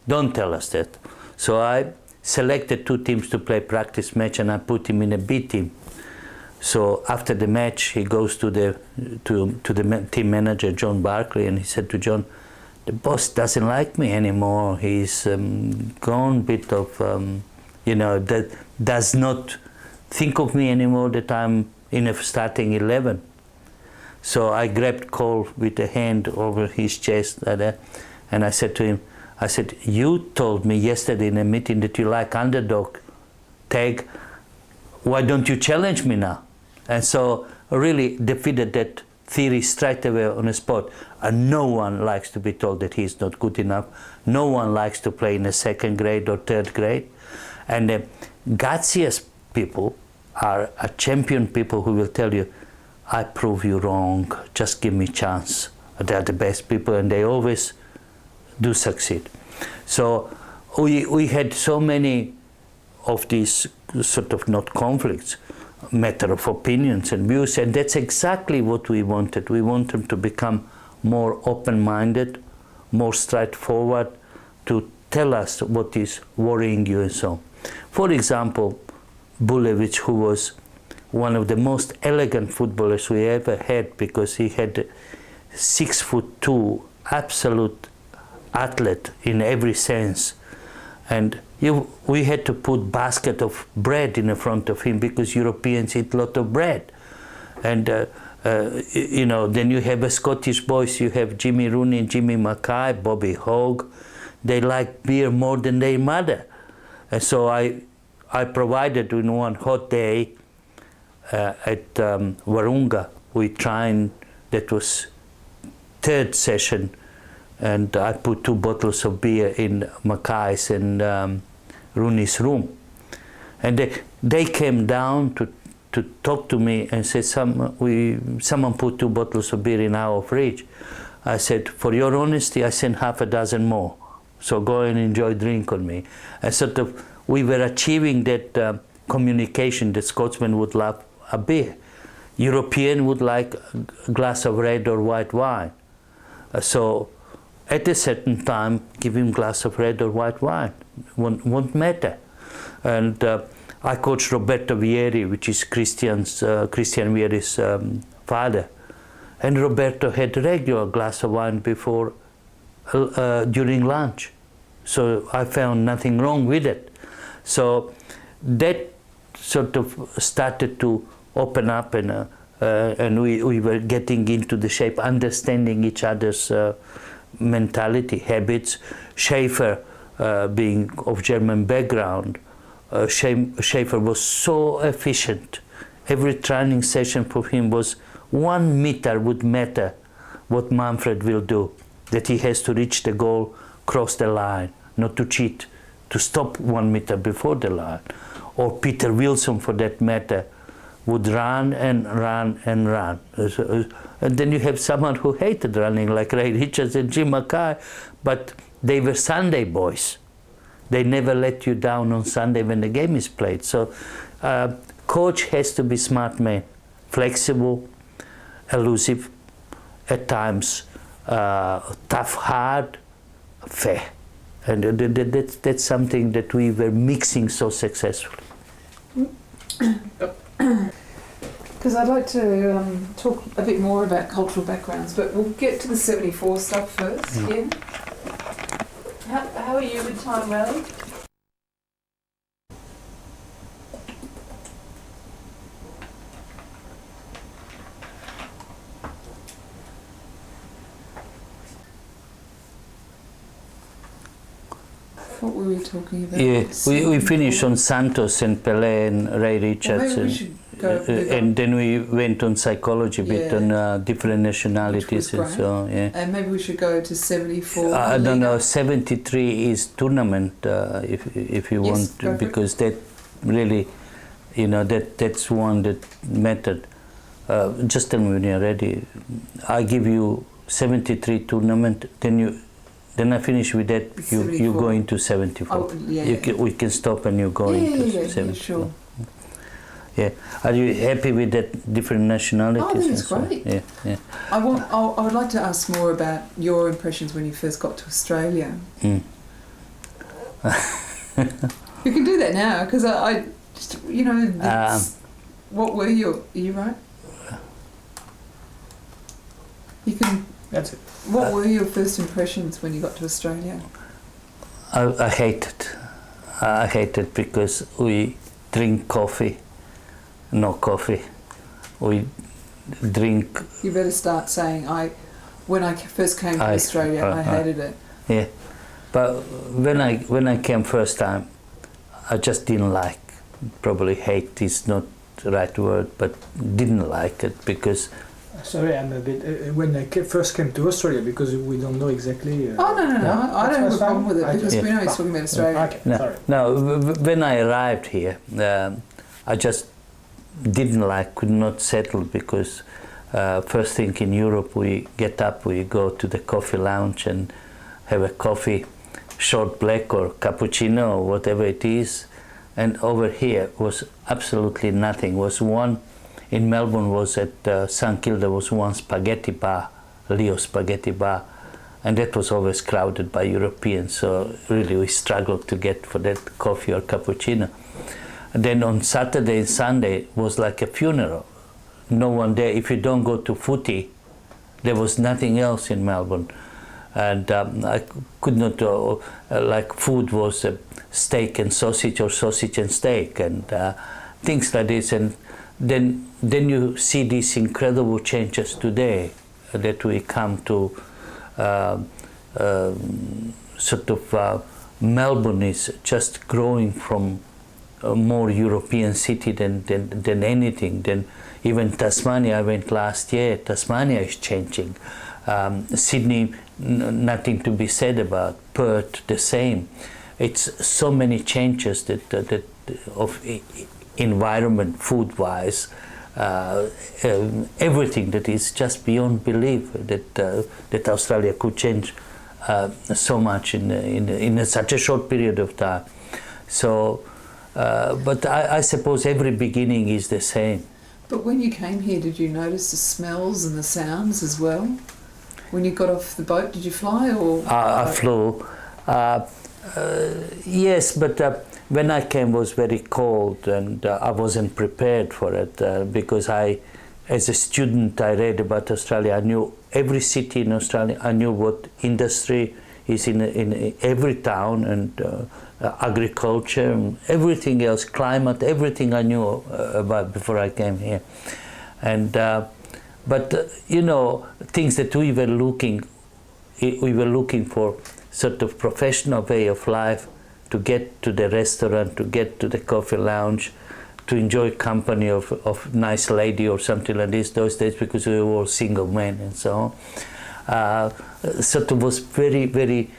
Speaker 2: don't tell us that. So I selected 2 teams to play practice match and I put him in a B team. So after the match, he goes to the team manager, John Barkley, and he said to John, the boss doesn't like me anymore. He's gone a bit of, that does not think of me anymore that I'm in a starting 11. So I grabbed Cole with a hand over his chest like that, and I said to him, you told me yesterday in a meeting that you like underdog tag. Why don't you challenge me now? And so really defeated that theory straight away on the spot. And no one likes to be told that he's not good enough. No one likes to play in the 2nd grade or 3rd grade. And the gutsiest people are a champion people who will tell you, I prove you wrong, just give me a chance. They're the best people and they always do succeed. So we had so many of these sort of not conflicts, matter of opinions and views, and that's exactly what we wanted. We want them to become more open-minded, more straightforward, to tell us what is worrying you and so on. For example, Bulevic, who was one of the most elegant footballers we ever had, because he had 6'2", absolute athlete in every sense, and we had to put basket of bread in front of him because Europeans eat a lot of bread. And then you have a Scottish boys, you have Jimmy Rooney, Jimmy Mackay, Bobby Hogg. They like beer more than their mother. And so I provided in one hot day at Warunga, we tried, that was 3rd session, and I put 2 bottles of beer in Mackay's and Rooney's room. And they came down to talk to me and said, someone put 2 bottles of beer in our fridge. I said, for your honesty, I sent half a dozen more. So go and enjoy drink on me. And sort of, we were achieving that communication that Scotsmen would love a beer. European would like a glass of red or white wine. So at a certain time, give him a glass of red or white wine. Won't matter. And I coached Roberto Vieri, which is Christian Vieri's father. And Roberto had a regular glass of wine before, during lunch. So I found nothing wrong with it. So that sort of started to open up, and we were getting into the shape, understanding each other's mentality, habits. Schaefer, being of German background, Schaefer was so efficient. Every training session for him was 1 meter would matter what Manfred will do, that he has to reach the goal, cross the line, not to cheat, to stop 1 meter before the line. Or Peter Wilson, for that matter, would run and run and run. And then you have someone who hated running, like Ray Richards and Jim Mackay, but they were Sunday boys. They never let you down on Sunday when the game is played. So coach has to be smart man, flexible, elusive, at times tough, hard, fair. And that's something that we were mixing so successfully.
Speaker 1: Because I'd like to talk a bit more about cultural backgrounds, but we'll get to the 74 stuff first. Yeah. How are you with time, Rale? What were we talking about?
Speaker 2: Yeah, we finished on Santos and Pelé and Ray Richards, and then we went on psychology, a bit on different nationalities and so on. Yeah.
Speaker 1: And maybe we should go to 74.
Speaker 2: I don't know. 73 is tournament, if you want, because that really, you know, that's one that mattered. Just tell me when you're ready. I give you 73 tournament, then I finish with that. You go into 74.
Speaker 1: Oh, yeah.
Speaker 2: We can stop and you go into 74.
Speaker 1: Yeah, sure.
Speaker 2: Yeah. Are you happy with that different nationalities?
Speaker 1: I think it's great.
Speaker 2: Yeah, yeah.
Speaker 1: I would like to ask more about your impressions when you first got to Australia.
Speaker 2: Mm.
Speaker 1: You can do that now, because I just, you know, what were you right? You can.
Speaker 3: That's it.
Speaker 1: What were your first impressions when you got to Australia?
Speaker 2: I hate it. I hate it because we drink coffee, no coffee. We drink.
Speaker 1: You better start saying when I first came to Australia, I hated it.
Speaker 2: Yeah, but when I came first time, I just didn't like. Probably hate is not the right word, but didn't like it because.
Speaker 3: Sorry, I'm a bit. When I first came to Australia, because we don't know exactly.
Speaker 1: No. I don't have a problem with it because we know he's talking about Australia.
Speaker 3: Okay, sorry.
Speaker 2: No, when I arrived here, I just didn't like, could not settle because first thing in Europe, we get up, we go to the coffee lounge and have a coffee, short black or cappuccino or whatever it is, and over here was absolutely nothing. Was one. In Melbourne was at St Kilda was one spaghetti bar, Leo Spaghetti Bar, and that was always crowded by Europeans, so really we struggled to get for that coffee or cappuccino. And then on Saturday and Sunday was like a funeral. No one there. If you don't go to footy, there was nothing else in Melbourne. And I could not, like food was steak and sausage or sausage and steak and things like this. And then you see these incredible changes today that we come to sort of Melbourne is just growing from a more European city than anything. Then even Tasmania, I went last year, Tasmania is changing. Sydney, nothing to be said about. Perth, the same. It's so many changes that of environment, food-wise, everything that is just beyond belief that Australia could change so much in such a short period of time. So, but I suppose every beginning is the same.
Speaker 1: But when you came here, did you notice the smells and the sounds as well? When you got off the boat, did you fly or?
Speaker 2: I flew. Yes, but when I came, was very cold, and I wasn't prepared for it because as a student, I read about Australia. I knew every city in Australia. I knew what industry is in every town, and agriculture, and everything else, climate, everything I knew about before I came here. And but you know, things that we were looking for, sort of professional way of life, to get to the restaurant, to get to the coffee lounge, to enjoy company of nice lady or something like this those days, because we were all single men and so on. Sort of was very, very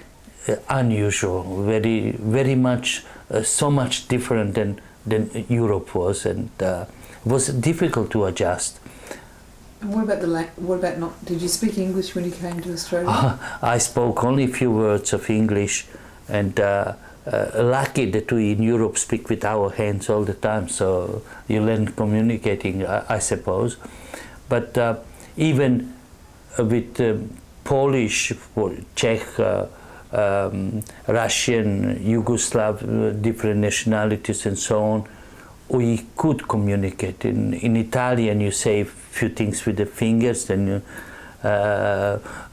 Speaker 2: unusual, very much, so much different than Europe was, and was difficult to adjust.
Speaker 1: And what about what about not? Did you speak English when you came to Australia?
Speaker 2: I spoke only a few words of English, and lucky that we in Europe speak with our hands all the time, so you learn communicating, I suppose. But even with Polish, Czech, Russian, Yugoslav, different nationalities and so on, we could communicate. In Italian you say a few things with the fingers, then you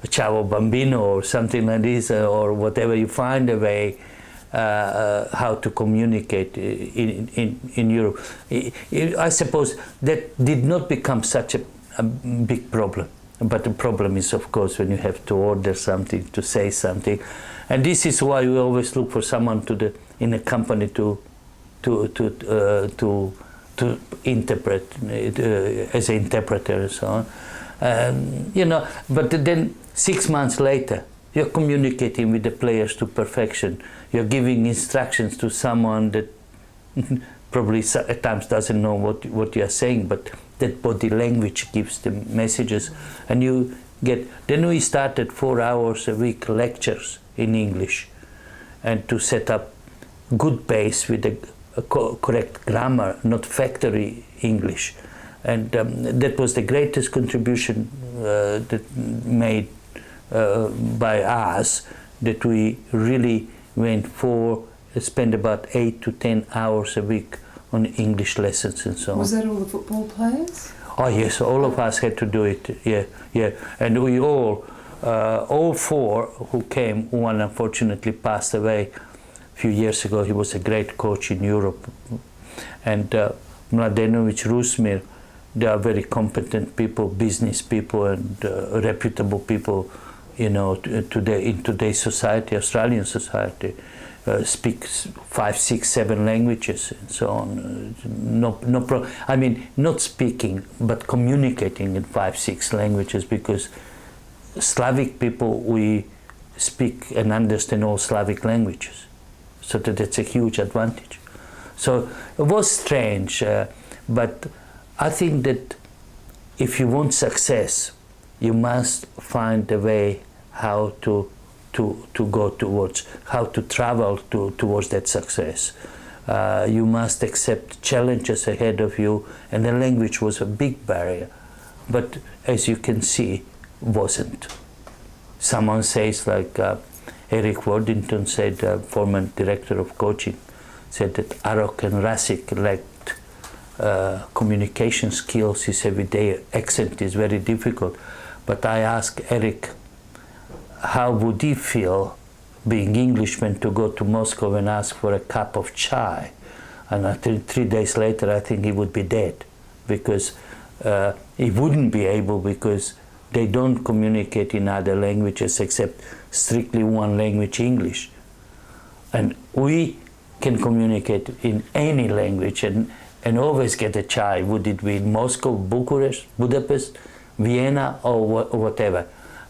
Speaker 2: ciao bambino or something like this, or whatever. You find a way how to communicate in Europe. I suppose that did not become such a big problem. But the problem is, of course, when you have to order something, to say something, and this is why we always look for someone in a company to interpret as an interpreter and so on. You know, but then 6 months later, you're communicating with the players to perfection. You're giving instructions to someone that probably at times doesn't know what you're saying, but that body language gives the messages, and you get. Then we started 4 hours a week lectures in English, and to set up good base with the correct grammar, not factory English, and that was the greatest contribution that made by us, that we really spent about 8 to 10 hours a week on English lessons and so on.
Speaker 1: Was that all the football players?
Speaker 2: Oh yes, all of us had to do it. Yeah, and we all 4 who came. One unfortunately passed away a few years ago. He was a great coach in Europe, and Mladenovic, Rusmir. They are very competent people, business people, and reputable people. You know, in today's society, Australian society, speaks 5, 6, 7 languages and so on. I mean, not speaking, but communicating in 5, 6 languages, because Slavic people, we speak and understand all Slavic languages, so that's a huge advantage. So it was strange, but I think that if you want success, you must find a way how to go towards, how to travel towards that success. You must accept challenges ahead of you, and the language was a big barrier, but as you can see, wasn't. Someone says, like Eric Waddington said, former director of coaching, said that Arok and Rasic lacked communication skills. His everyday accent is very difficult. But I asked Eric, how would he feel being Englishman to go to Moscow and ask for a cup of chai? And I think 3 days later, I think he would be dead, because he wouldn't be able, because they don't communicate in other languages except strictly one language, English. And we can communicate in any language and always get a chai, would it be in Moscow, Bucharest, Budapest, Vienna, or whatever.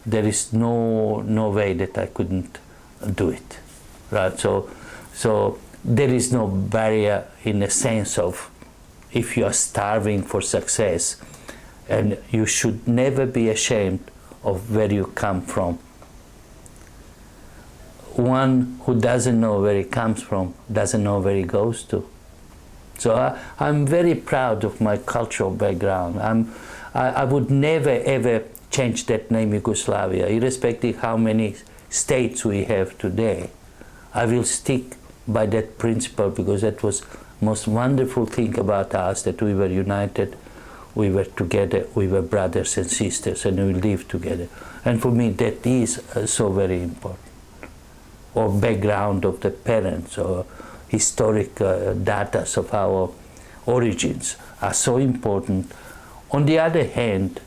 Speaker 2: There is no way that I couldn't do it, right? So there is no barrier in the sense of, if you are starving for success, and you should never be ashamed of where you come from. One who doesn't know where he comes from doesn't know where he goes to. So I'm very proud of my cultural background. I would never ever change that name Yugoslavia, irrespective how many states we have today. I will stick by that principle, because that was most wonderful thing about us, that we were united, we were together, we were brothers and sisters, and we lived together. And for me, that is so very important. Or background of the parents, or historic data of our origins are so important. On the other hand,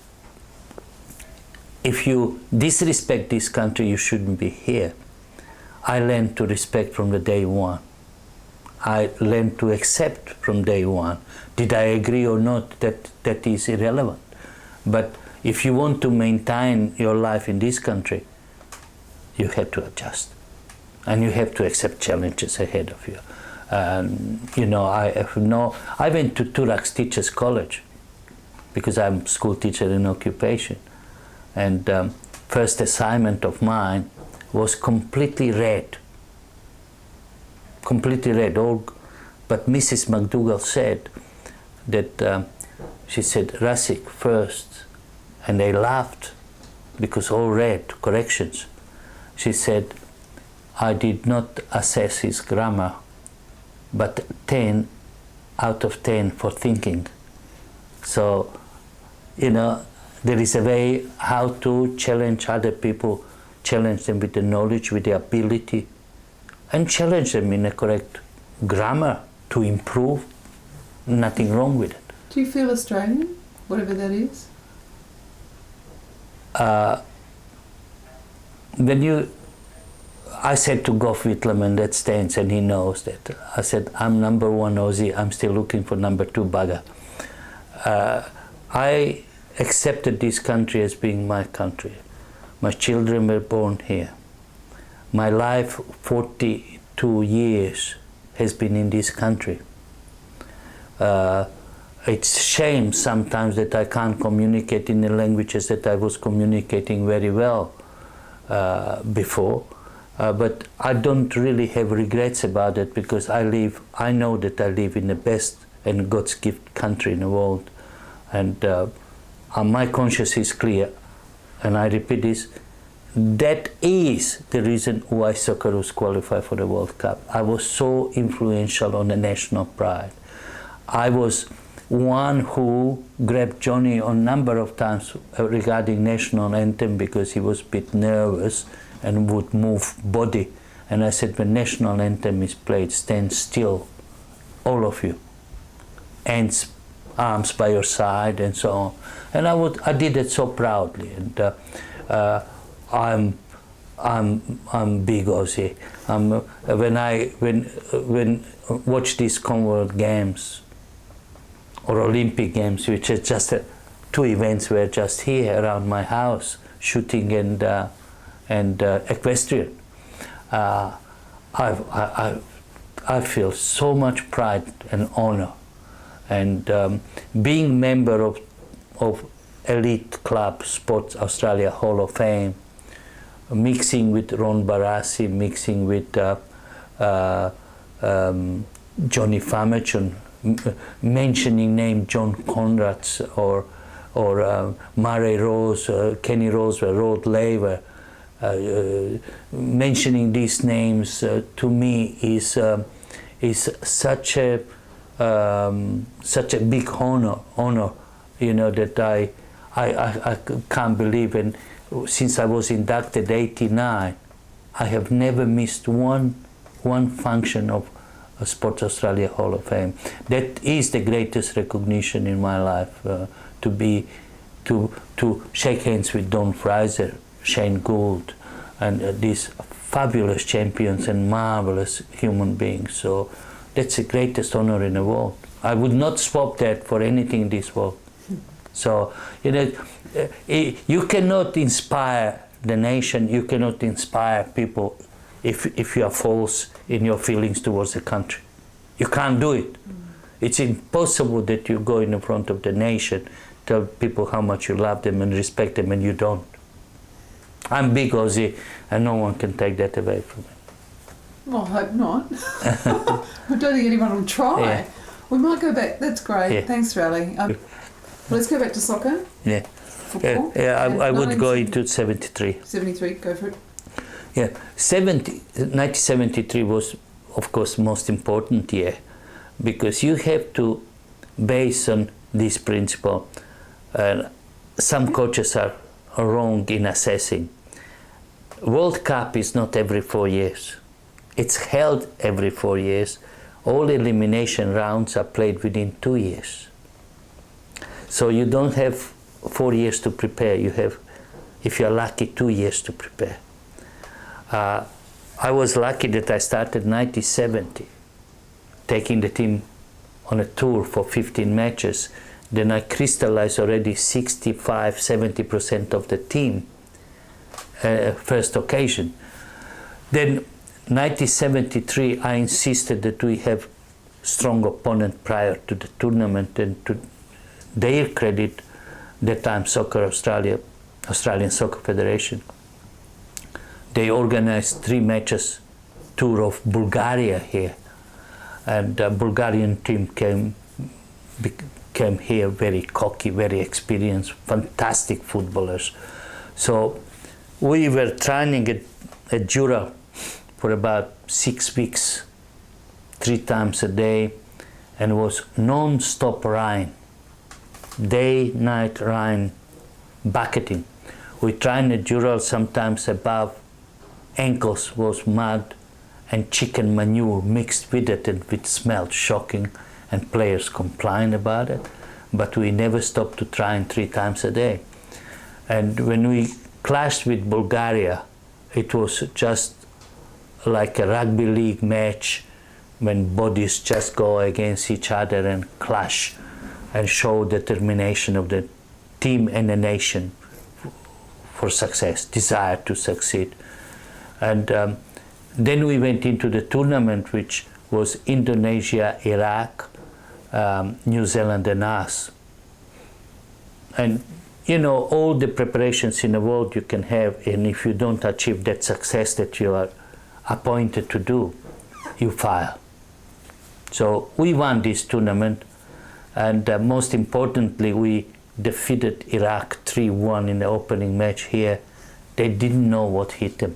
Speaker 2: if you disrespect this country, you shouldn't be here. I learned to respect from the day one. I learned to accept from day one. Did I agree or not, that is irrelevant. But if you want to maintain your life in this country, you have to adjust. And you have to accept challenges ahead of you. You know, I went to Turax Teachers College because I'm school teacher in occupation. And first assignment of mine was completely read. Completely read. But Mrs. McDougall said that, she said, Rasic first, and they laughed because all read, corrections. She said, I did not assess his grammar, but 10 out of 10 for thinking. So, you know, there is a way how to challenge other people, challenge them with the knowledge, with the ability, and challenge them in a correct grammar to improve. Nothing wrong with it.
Speaker 1: Do you feel Australian, whatever that is?
Speaker 2: I said to Gough Whitlam, that stands, and he knows that. I said, I'm number 1 Aussie, I'm still looking for number 2 bugger. I accepted this country as being my country. My children were born here. My life, 42 years, has been in this country. It's shame sometimes that I can't communicate in the languages that I was communicating very well before. But I don't really have regrets about it, because I know that I live in the best and God's gift country in the world. And my conscience is clear, and I repeat this, that is the reason why Socceroos qualified for the World Cup. I was so influential on the national pride. I was one who grabbed Johnny a number of times regarding national anthem, because he was a bit nervous and would move body. And I said, when national anthem is played, stand still, all of you. Hands, arms by your side, and so on. And I did it so proudly. And I'm big Aussie. When watch these Commonwealth Games or Olympic Games, which is just 2 events were just here around my house, shooting and equestrian. I feel so much pride and honor, and being member of elite club Sports Australia Hall of Fame, mixing with Ron Barassi, mixing with Johnny Famechon, mentioning name John Conrads or Murray Rose, Kenny Rosewell, Rod Laver. Mentioning these names to me is such a big honor, you know, that I can't believe. And since I was inducted '89, I have never missed one function of Sports Australia Hall of Fame. That is the greatest recognition in my life, to shake hands with Don Fraser, Shane Gould, and these fabulous champions and marvelous human beings. So that's the greatest honor in the world. I would not swap that for anything in this world. So, you know, you cannot inspire the nation, you cannot inspire people if you are false in your feelings towards the country. You can't do it. It's impossible that you go in the front of the nation, tell people how much you love them and respect them, and you don't. I'm big Aussie, and no one can take that away from me.
Speaker 1: Well, I hope not. I don't think anyone will try.
Speaker 2: Yeah.
Speaker 1: We might go back. That's great.
Speaker 2: Yeah.
Speaker 1: Thanks, Rale. Let's go back to soccer.
Speaker 2: Yeah.
Speaker 1: Football.
Speaker 2: I would go into 73.
Speaker 1: 73, go for it.
Speaker 2: Yeah, 1973 was of course, most important year, because you have to base on this principle. Some coaches are wrong in assessing. World Cup is not every 4 years. It's held every 4 years. All elimination rounds are played within 2 years. So you don't have 4 years to prepare. You have, if you're lucky, 2 years to prepare. I was lucky that I started 1970, taking the team on a tour for 15 matches. Then I crystallized already 65–70% of the team first occasion. Then 1973, I insisted that we have strong opponent prior to the tournament, and to their credit, that time Australian Soccer Federation, they organized 3 matches tour of Bulgaria here, and the Bulgarian team came here very cocky, very experienced, fantastic footballers. So we were training at Jura for about 6 weeks, 3 times a day, and was non-stop rain, day, night rain, bucketing. We trained at Jura, sometimes above ankles was mud and chicken manure mixed with it, and it smelled shocking, and players complained about it, but we never stopped to train 3 times a day. And when we clashed with Bulgaria, it was just like a rugby league match when bodies just go against each other and clash and show determination of the team and the nation for success, desire to succeed. And then we went into the tournament, which was Indonesia, Iraq, New Zealand and us. And you know, all the preparations in the world you can have, and if you don't achieve that success that you are appointed to do, you fail. So we won this tournament, and most importantly, we defeated Iraq 3-1 in the opening match here. They didn't know what hit them.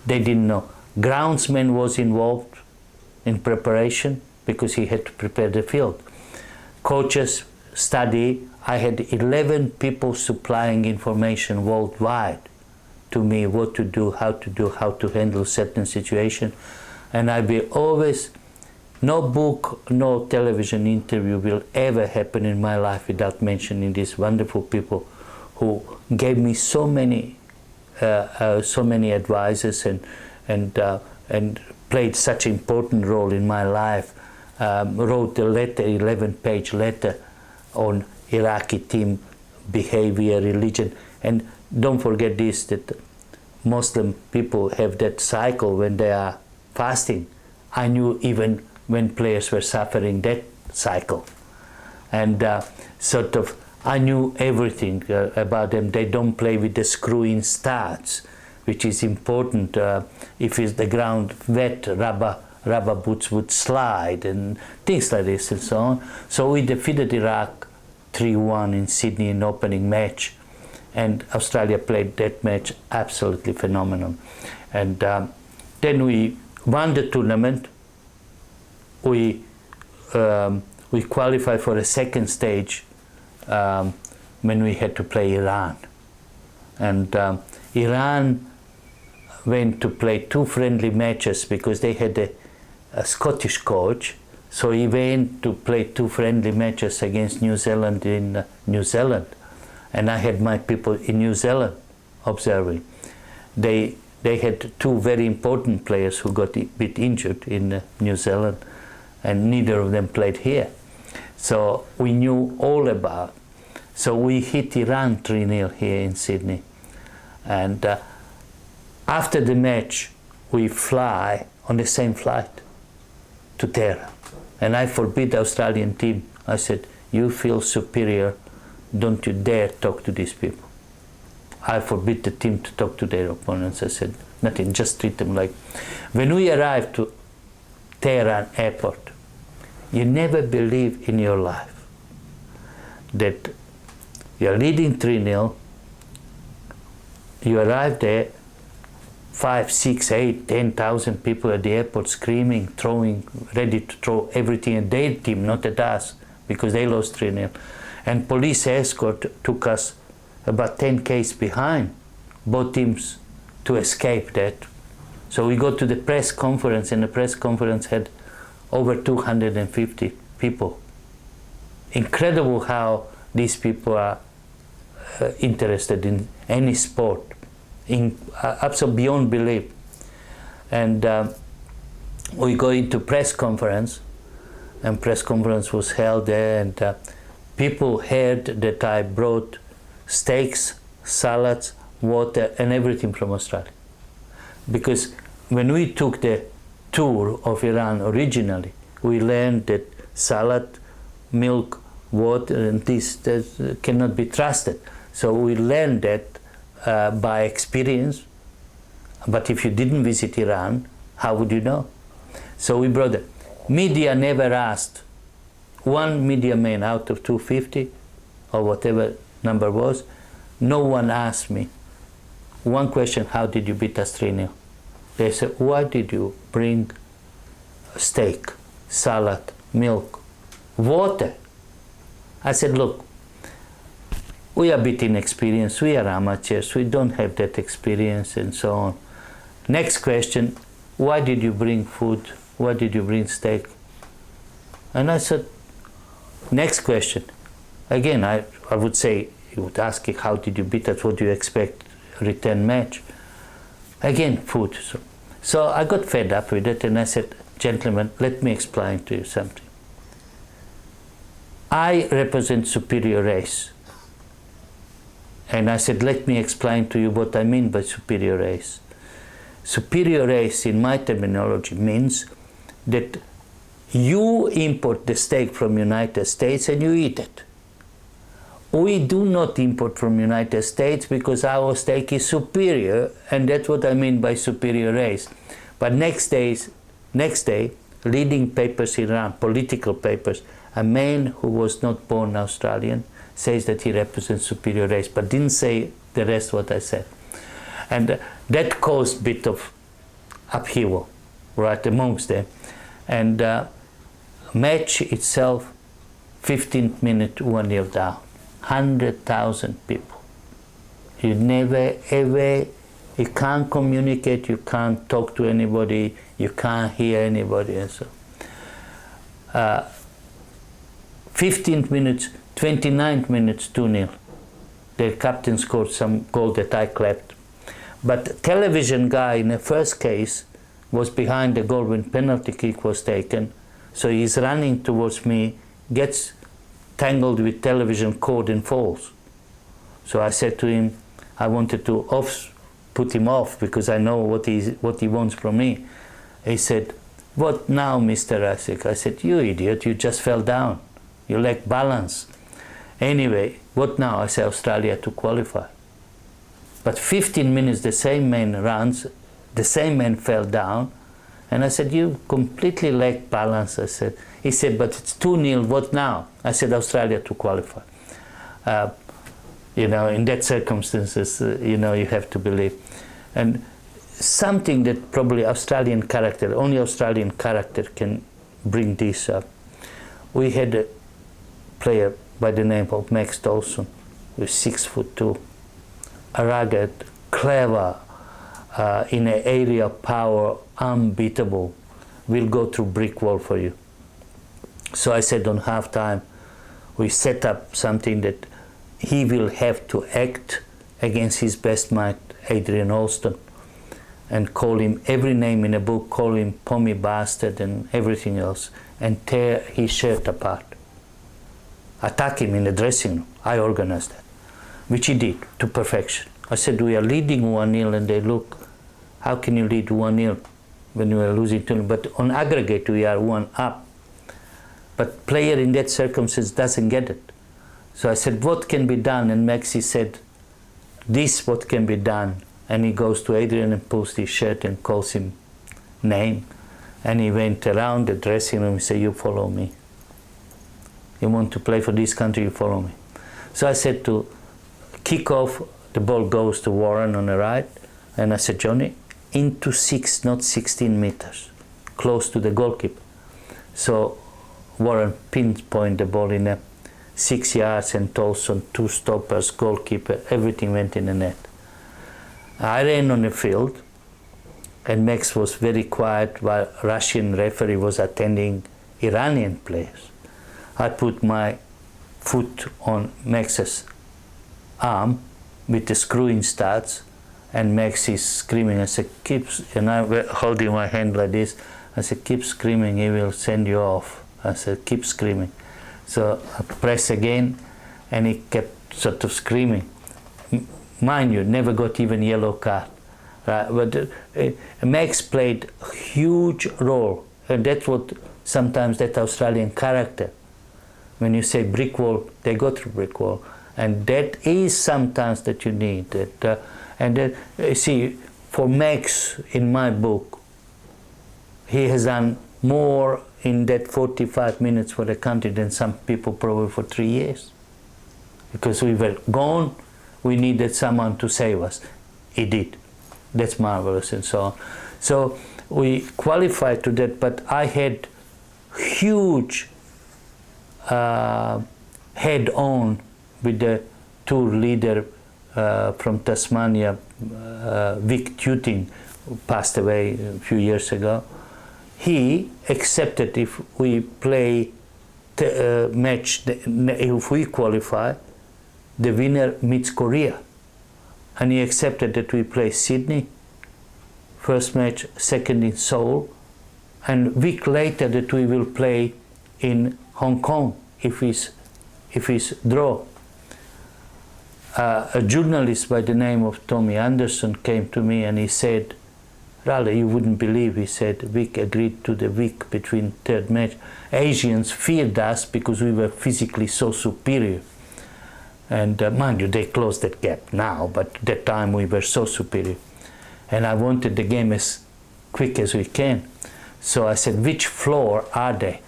Speaker 2: They didn't know. Groundsman was involved in preparation because he had to prepare the field. Coaches study. I had 11 people supplying information worldwide to me, what to do, how to handle certain situation. And I will always, no book, no television interview will ever happen in my life without mentioning these wonderful people who gave me so many advices and played such an important role in my life. Wrote a letter, 11-page letter on Iraqi team behavior, religion. And don't forget this, that Muslim people have that cycle when they are fasting. I knew even when players were suffering that cycle. And sort of, I knew everything about them. They don't play with the screw-in starts, which is important. If it's the ground wet, rubber boots would slide and things like this and so on. So we defeated Iraq 3-1 in Sydney in opening match, and Australia played that match absolutely phenomenal. And then we won the tournament. We qualified for a second stage when we had to play Iran. And Iran went to play 2 friendly matches because they had a Scottish coach. So he went to play 2 friendly matches against New Zealand in New Zealand. And I had my people in New Zealand observing. They had 2 very important players who got a bit injured in New Zealand, and neither of them played here. So we knew all about. So we hit Iran 3-0 here in Sydney. And after the match, we fly on the same flight to Tehran. And I forbid the Australian team. I said, you feel superior, don't you dare talk to these people. I forbid the team to talk to their opponents. I said, nothing, just treat them like. When we arrived to Tehran airport, you never believe in your life that you're leading 3-0, you arrive there, 5, 6, 8, 10,000 people at the airport screaming, throwing, ready to throw everything at their team, not at us, because they lost 3-0. And police escort took us about 10 k's behind both teams to escape that. So we go to the press conference, and the press conference had over 250 people. Incredible how these people are interested in any sport, absolutely beyond belief. And we go into press conference, and press conference was held there, and people heard that I brought steaks, salads, water, and everything from Australia. Because when we took the tour of Iran originally, we learned that salad, milk, water, and this cannot be trusted. So we learned that by experience. But if you didn't visit Iran, how would you know? So we brought it. Media never asked. One media man out of 250, or whatever number was, no one asked me one question: how did you beat us 3-0? They said, why did you bring steak, salad, milk, water? I said, look, we are a bit inexperienced, we are amateurs, we don't have that experience, and so on. Next question: why did you bring food? Why did you bring steak? And I said, next question. Again, I would say, you would ask, how did you beat us? What do you expect? Return match. Again, food. So I got fed up with it, and I said, gentlemen, let me explain to you something. I represent superior race. And I said, let me explain to you what I mean by superior race. Superior race, in my terminology, means that you import the steak from United States and you eat it. We do not import from United States because our steak is superior, and that's what I mean by superior race. But next day, leading papers in Iran, political papers, a man who was not born Australian says that he represents superior race, but didn't say the rest what I said. And that caused a bit of upheaval right amongst them. And match itself, 15th minute, 1-0 down. 100,000 people. You never, ever, you can't communicate, you can't talk to anybody, you can't hear anybody, and so. 15th minutes, 29th minutes, 2-0. The captain scored some goal that I clapped. But television guy in the first case was behind the goal when penalty kick was taken. So he's running towards me, gets tangled with television cord and falls. So I said to him, I wanted to put him off because I know what he wants from me. He said, what now, Mr. Rasic? I said, you idiot, you just fell down. You lack balance. Anyway, what now? I said, Australia to qualify. But 15 minutes, the same man runs, the same man fell down, and I said, you completely lack balance, I said. He said, but it's 2-0, what now? I said, Australia to qualify. You know, in that circumstances, you know, you have to believe. And something that probably Australian character, only Australian character can bring this up. We had a player by the name of Max Dawson, who is 6'2", rugged, clever, in an area of power, unbeatable, will go through brick wall for you. So I said on half-time, we set up something that he will have to act against his best mate, Adrian Alston, and call him every name in a book, call him pommy bastard and everything else, and tear his shirt apart. Attack him in the dressing room. I organized that, which he did to perfection. I said, we are leading 1-0, and they look, how can you lead 1-0 when you are losing 2-0? But on aggregate, we are 1-up. But player in that circumstance doesn't get it. So I said, what can be done? And Maxi said, this what can be done. And he goes to Adrian and pulls his shirt and calls him name. And he went around the dressing room and said, you follow me. You want to play for this country, you follow me. So I said to kick off, the ball goes to Warren on the right. And I said, Johnny, into 6, not 16 meters, close to the goalkeeper. So Warren pinpointed the ball in 6 yards, and Tolson, 2 stoppers, goalkeeper, everything went in the net. I ran on the field, and Max was very quiet while Russian referee was attending Iranian players. I put my foot on Max's arm with the screw-in studs, and Max is screaming. I said, and I'm holding my hand like this. I said, keep screaming, he will send you off. I said, keep screaming. So I press again, and he kept sort of screaming. Mind you, never got even yellow card. But Max played a huge role, and that's what sometimes that Australian character. When you say brick wall, they go through brick wall, and that is sometimes that you need. See, for Max in my book, he has done more in that 45 minutes for the country than some people probably for 3 years. Because we were gone, we needed someone to save us. He did. That's marvelous and so on. So we qualified to that, but I had huge head-on with the tour leader from Tasmania, Vic Tuting, who passed away a few years ago. He accepted if we play match, if we qualify, the winner meets Korea. And he accepted that we play Sydney, first match, second in Seoul, and a week later that we will play in Hong Kong if it's draw. A journalist by the name of Tommy Anderson came to me and he said, Rale, you wouldn't believe, he said, Vic agreed to the week between third match. Asians feared us because we were physically so superior. And mind you, they closed that gap now, but at that time we were so superior. And I wanted the game as quick as we can. So I said, which floor are they?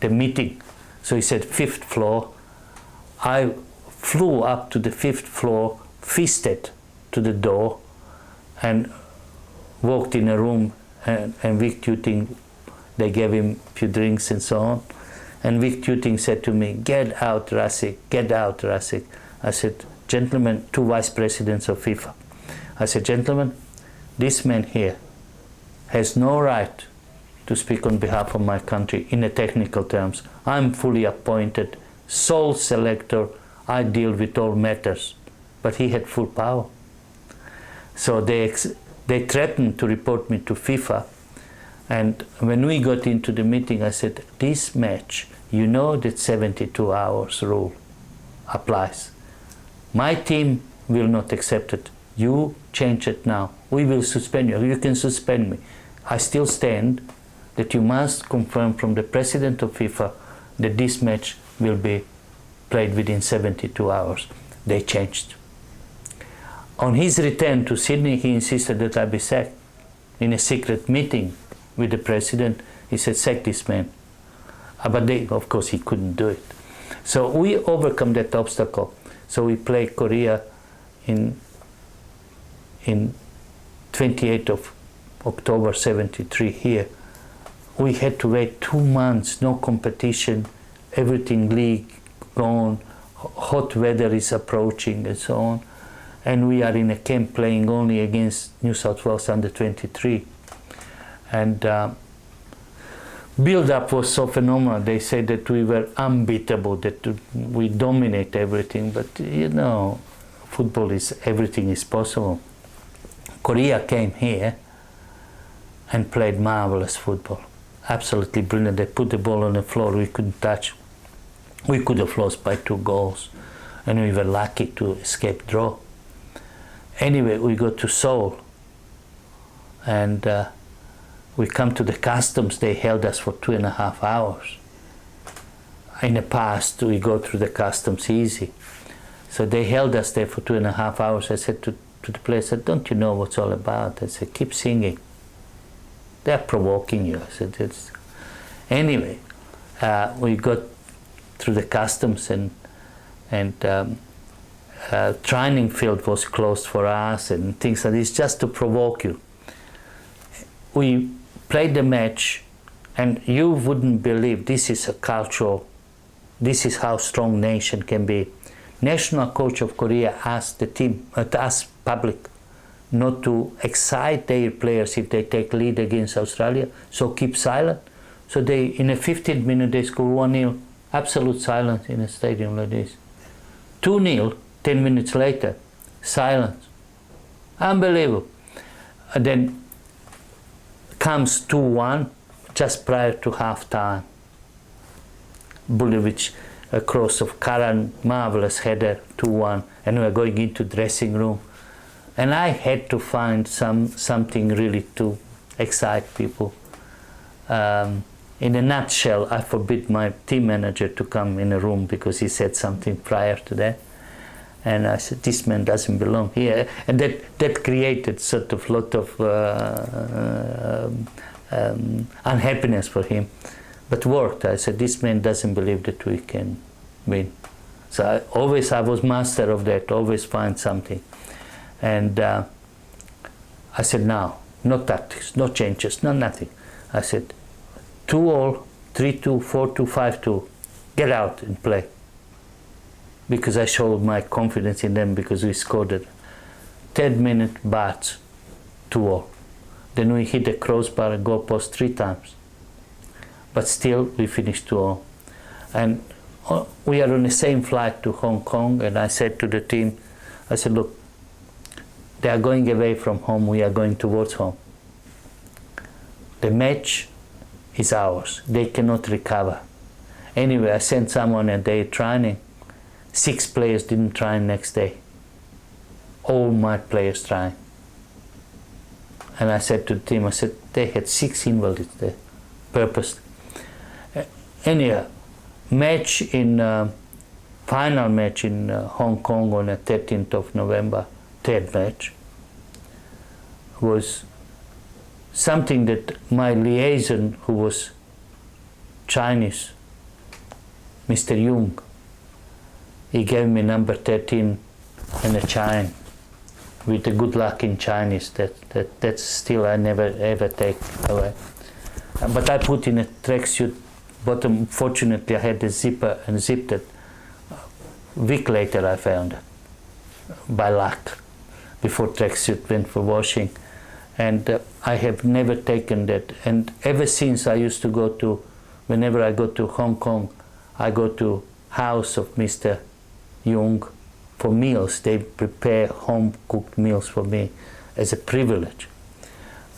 Speaker 2: The meeting. So he said, 5th floor. I flew up to the 5th floor, fisted to the door, and walked in a room, and Vic Tuting, they gave him a few drinks and so on. And Vic Tuting said to me, get out, Rasic, get out, Rasic. I said, gentlemen, 2 vice presidents of FIFA. I said, gentlemen, this man here has no right to speak on behalf of my country in the technical terms. I'm fully appointed, sole selector, I deal with all matters. But he had full power. So they threatened to report me to FIFA. And when we got into the meeting, I said, this match, you know that 72 hours rule applies. My team will not accept it. You change it now. We will suspend you. You can suspend me. I still stand that you must confirm from the president of FIFA that this match will be played within 72 hours. They changed. On his return to Sydney, he insisted that I be sacked. In a secret meeting with the president, he said, sack this man. But of course, he couldn't do it. So we overcome that obstacle. So we play Korea in 28th of October 73 here. We had to wait 2 months, no competition, everything league gone, hot weather is approaching and so on. And we are in a camp playing only against New South Wales under 23. And build-up was so phenomenal. They said that we were unbeatable, that we dominate everything. But you know, football is, everything is possible. Korea came here and played marvelous football. Absolutely brilliant. They put the ball on the floor, we couldn't touch. We could have lost by 2 goals. And we were lucky to escape draw. Anyway, we go to Seoul. And we come to the customs. They held us for 2.5 hours. In the past, we go through the customs easy. So they held us there for 2.5 hours. I said to the players, I said, don't you know what it's all about? I said, keep singing. They're provoking you. I said, it's... Anyway, we got through the customs, and training field was closed for us and things like this, just to provoke you. we played the match, and you wouldn't believe this is a cultural, this is how strong nation can be. National coach of Korea asked the team, asked public not to excite their players if they take lead against Australia, so keep silent. So they, in a 15 minute, they score 1-0, absolute silence in a stadium like this. 2-0, 10 minutes later, silence. Unbelievable. And then comes 2-1 just prior to half time. Bulevic, a cross of Karan, marvelous header, 2-1, and we're going into dressing room. And I had to find something really to excite people. In a nutshell, I forbid my team manager to come in a room because he said something prior to that. And I said, this man doesn't belong here. And that created sort of lot of unhappiness for him. But worked. I said, this man doesn't believe that we can win. So I was master of that, always find something. And I said, now, no tactics, no changes, no nothing. I said, 2-2, 3-2, 4-2, 5-2, get out and play. Because I showed my confidence in them because we scored it. 10 minute bats, 2-2. Then we hit the crossbar and goalpost 3 times. But still, we finished 2-2. And we are on the same flight to Hong Kong, and I said to the team, I said, look, they are going away from home, we are going towards home. The match is ours. They cannot recover. Anyway, I sent someone a day training. 6 players didn't train next day. All my players trying. And I said to the team, I said, they had 6 invalids there, purposely. Anyhow, match in, final match in Hong Kong on the 13th of November, 3rd match, was something that my liaison, who was Chinese, Mr. Jung, he gave me number 13 and a chain with the good luck in Chinese. That's still I never ever take away. But I put in a tracksuit bottom. Fortunately, I had the zipper and zipped it. A week later, I found it by luck before tracksuit went for washing. And I have never taken that. And ever since I used to go to, whenever I go to Hong Kong, I go to house of Mr. Jung for meals. They prepare home-cooked meals for me as a privilege.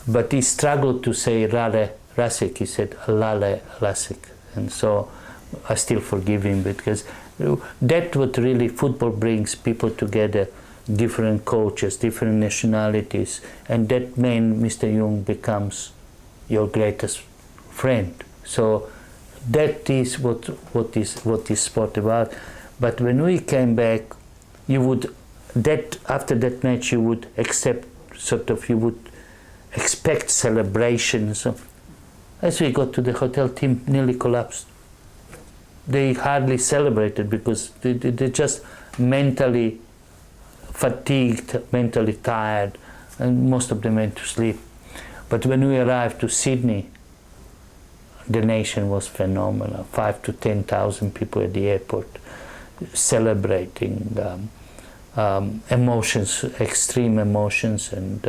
Speaker 2: But he struggled to say Rale Rasic. He said Rale Rasic. And so I still forgive him because that's what really football brings people together. Different coaches, different nationalities, and that man, Mr. Jung, becomes your greatest friend. So that is what is sport about. But when we came back, you would after that match you would you would expect celebrations. So as we got to the hotel, team nearly collapsed. They hardly celebrated because they just mentally fatigued, mentally tired, and most of them went to sleep. But when we arrived to Sydney, the nation was phenomenal. 5,000 to 10,000 people at the airport celebrating emotions, extreme emotions. And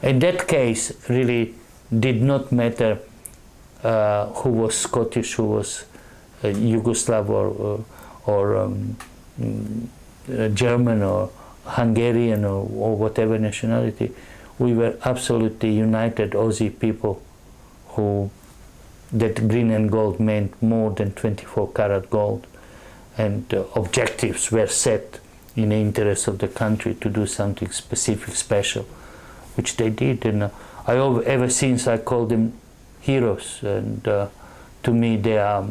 Speaker 2: in that case, really did not matter who was Scottish, who was Yugoslav or German or Hungarian or whatever nationality. We were absolutely united Aussie people that green and gold meant more than 24 karat gold, and objectives were set in the interest of the country to do something specific, special, which they did. And ever since I called them heroes, and to me they are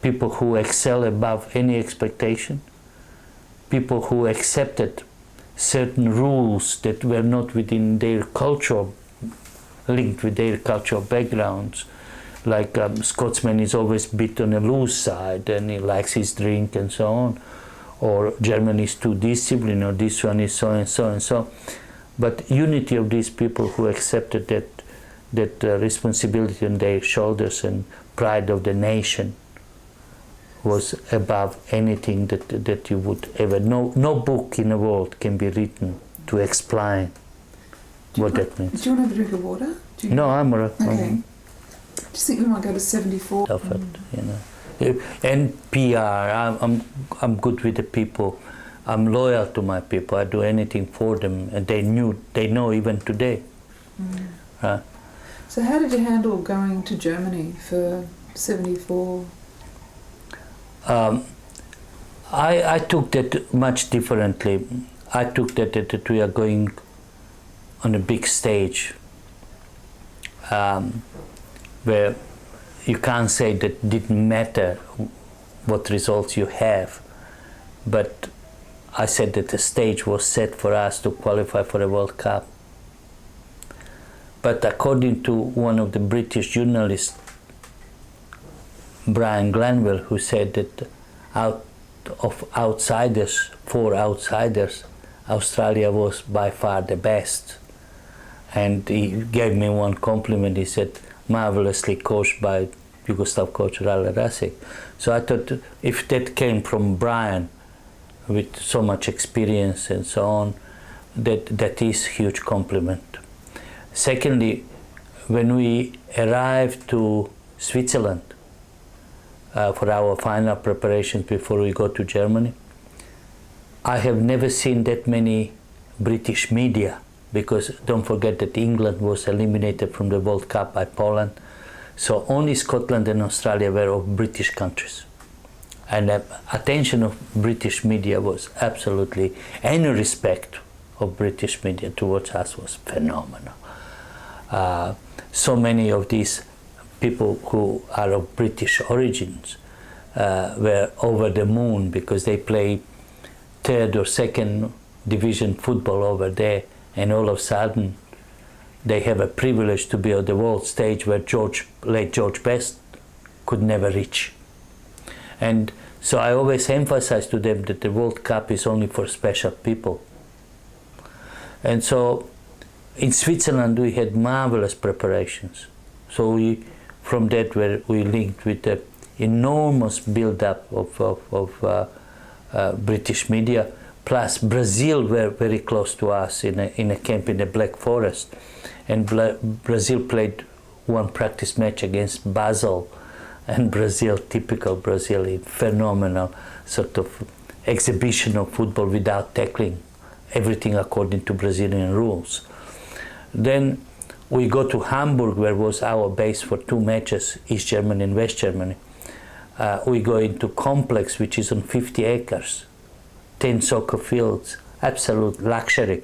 Speaker 2: people who excel above any expectation, people who accepted certain rules that were not within their culture, linked with their cultural backgrounds. Like Scotsman is always bit on the loose side and he likes his drink and so on. Or German is too disciplined, or this one is so and so and so. But unity of these people who accepted that that responsibility on their shoulders and pride of the nation was above anything that you would ever. No book in the world can be written to explain what that means.
Speaker 1: Do you want to have a drink of water?
Speaker 2: No, I'm
Speaker 1: okay. Just think we might go to 74.
Speaker 2: Of it, you know. And PR, I'm good with the people. I'm loyal to my people. I do anything for them, and they know even today.
Speaker 1: So how did you handle going to Germany for 74?
Speaker 2: I took that much differently. I took that we are going on a big stage where you can't say that it didn't matter what results you have, but I said that the stage was set for us to qualify for a World Cup. But according to one of the British journalists, Brian Glanville, who said that out of outsiders, 4 outsiders, Australia was by far the best. And he gave me one compliment. He said, marvelously coached by Yugoslav coach Rale Rasic. So I thought if that came from Brian with so much experience and so on, that is a huge compliment. Secondly, when we arrived to Switzerland for our final preparations before we go to Germany, I have never seen that many British media, because don't forget that England was eliminated from the World Cup by Poland. So only Scotland and Australia were of British countries. And the attention of British media was absolutely, any respect of British media towards us was phenomenal. So many of these people who are of British origins were over the moon because they play 3rd or 2nd division football over there, and all of a sudden they have a privilege to be on the world stage where late George Best could never reach. And so I always emphasize to them that the World Cup is only for special people. And so in Switzerland we had marvelous preparations. So from that we linked with the enormous build-up of British media. Plus Brazil were very close to us in a camp in the Black Forest. And Brazil played one practice match against Basel. And Brazil, typical Brazil, phenomenal sort of exhibition of football without tackling. Everything according to Brazilian rules. Then we go to Hamburg, where was our base for 2 matches, East Germany and West Germany. We go into complex, which is on 50 acres, 10 soccer fields, absolute luxury.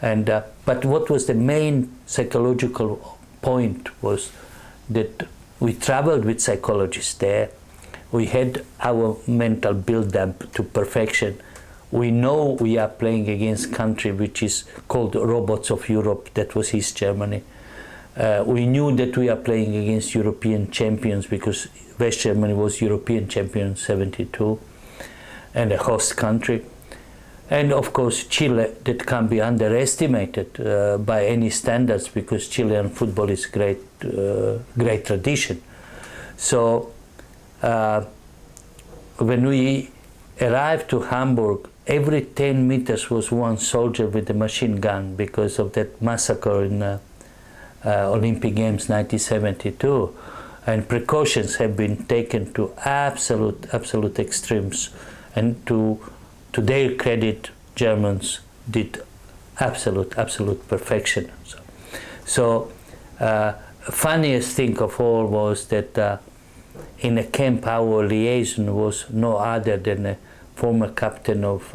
Speaker 2: And but what was the main psychological point was that we traveled with psychologists there. We had our mental build-up to perfection. We know we are playing against a country which is called Robots of Europe, that was East Germany. We knew that we are playing against European champions because West Germany was European champion in '72 and a host country. And of course Chile, that can't be underestimated by any standards because Chilean football is great tradition. So when we arrived to Hamburg, every 10 meters was one soldier with a machine gun because of that massacre in Olympic Games 1972. And precautions have been taken to absolute extremes. And to their credit, Germans did absolute perfection. So funniest thing of all was that in a camp our liaison was no other than a former captain of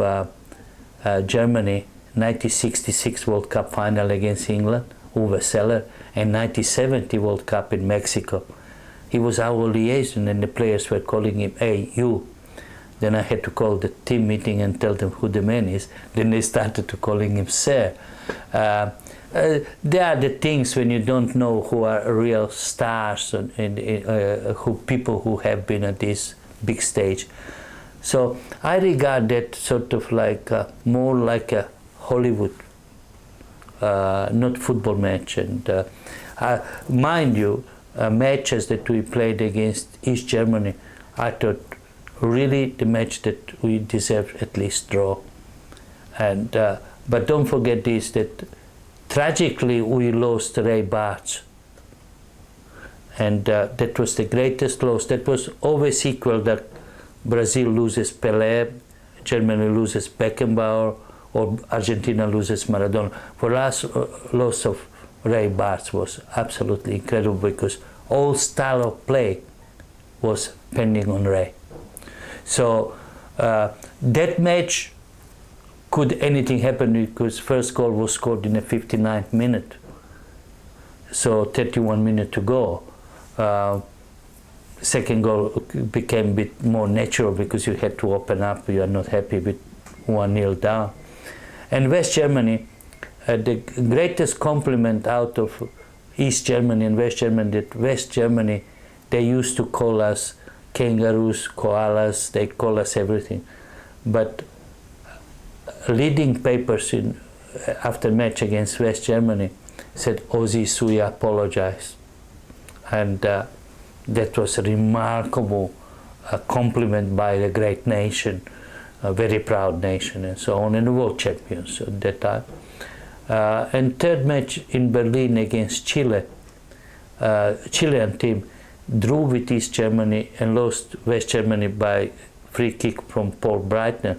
Speaker 2: Germany, 1966 World Cup final against England, Uwe Seller, and 1970 World Cup in Mexico. He was our liaison and the players were calling him, "Hey, you." Then I had to call the team meeting and tell them who the man is. Then they started to calling him Sir. There are the things when you don't know who are real stars and who people who have been at this big stage. So I regard that sort of like more like a Hollywood, not football match. And Mind you, matches that we played against East Germany, I thought really the match that we deserved at least draw. And but don't forget this, that tragically we lost Ray Bartz. And that was the greatest loss. That was always equal that Brazil loses Pelé, Germany loses Beckenbauer, or Argentina loses Maradona. For us, loss of Ray Bartz was absolutely incredible because all style of play was pending on Ray. So that match, could anything happen, because first goal was scored in the 59th minute. So 31 minutes to go. Second goal became a bit more natural because you had to open up. You are not happy with 1-0 down. And West Germany, the greatest compliment out of East Germany and West Germany, that West Germany, they used to call us kangaroos, koalas, they call us everything. But leading papers after match against West Germany said, Ozzy Suya apologized. And that was a remarkable compliment by the great nation, a very proud nation and so on, and the world champions at that time. And third match in Berlin against Chile, Chilean team drew with East Germany and lost West Germany by free kick from Paul Breitner.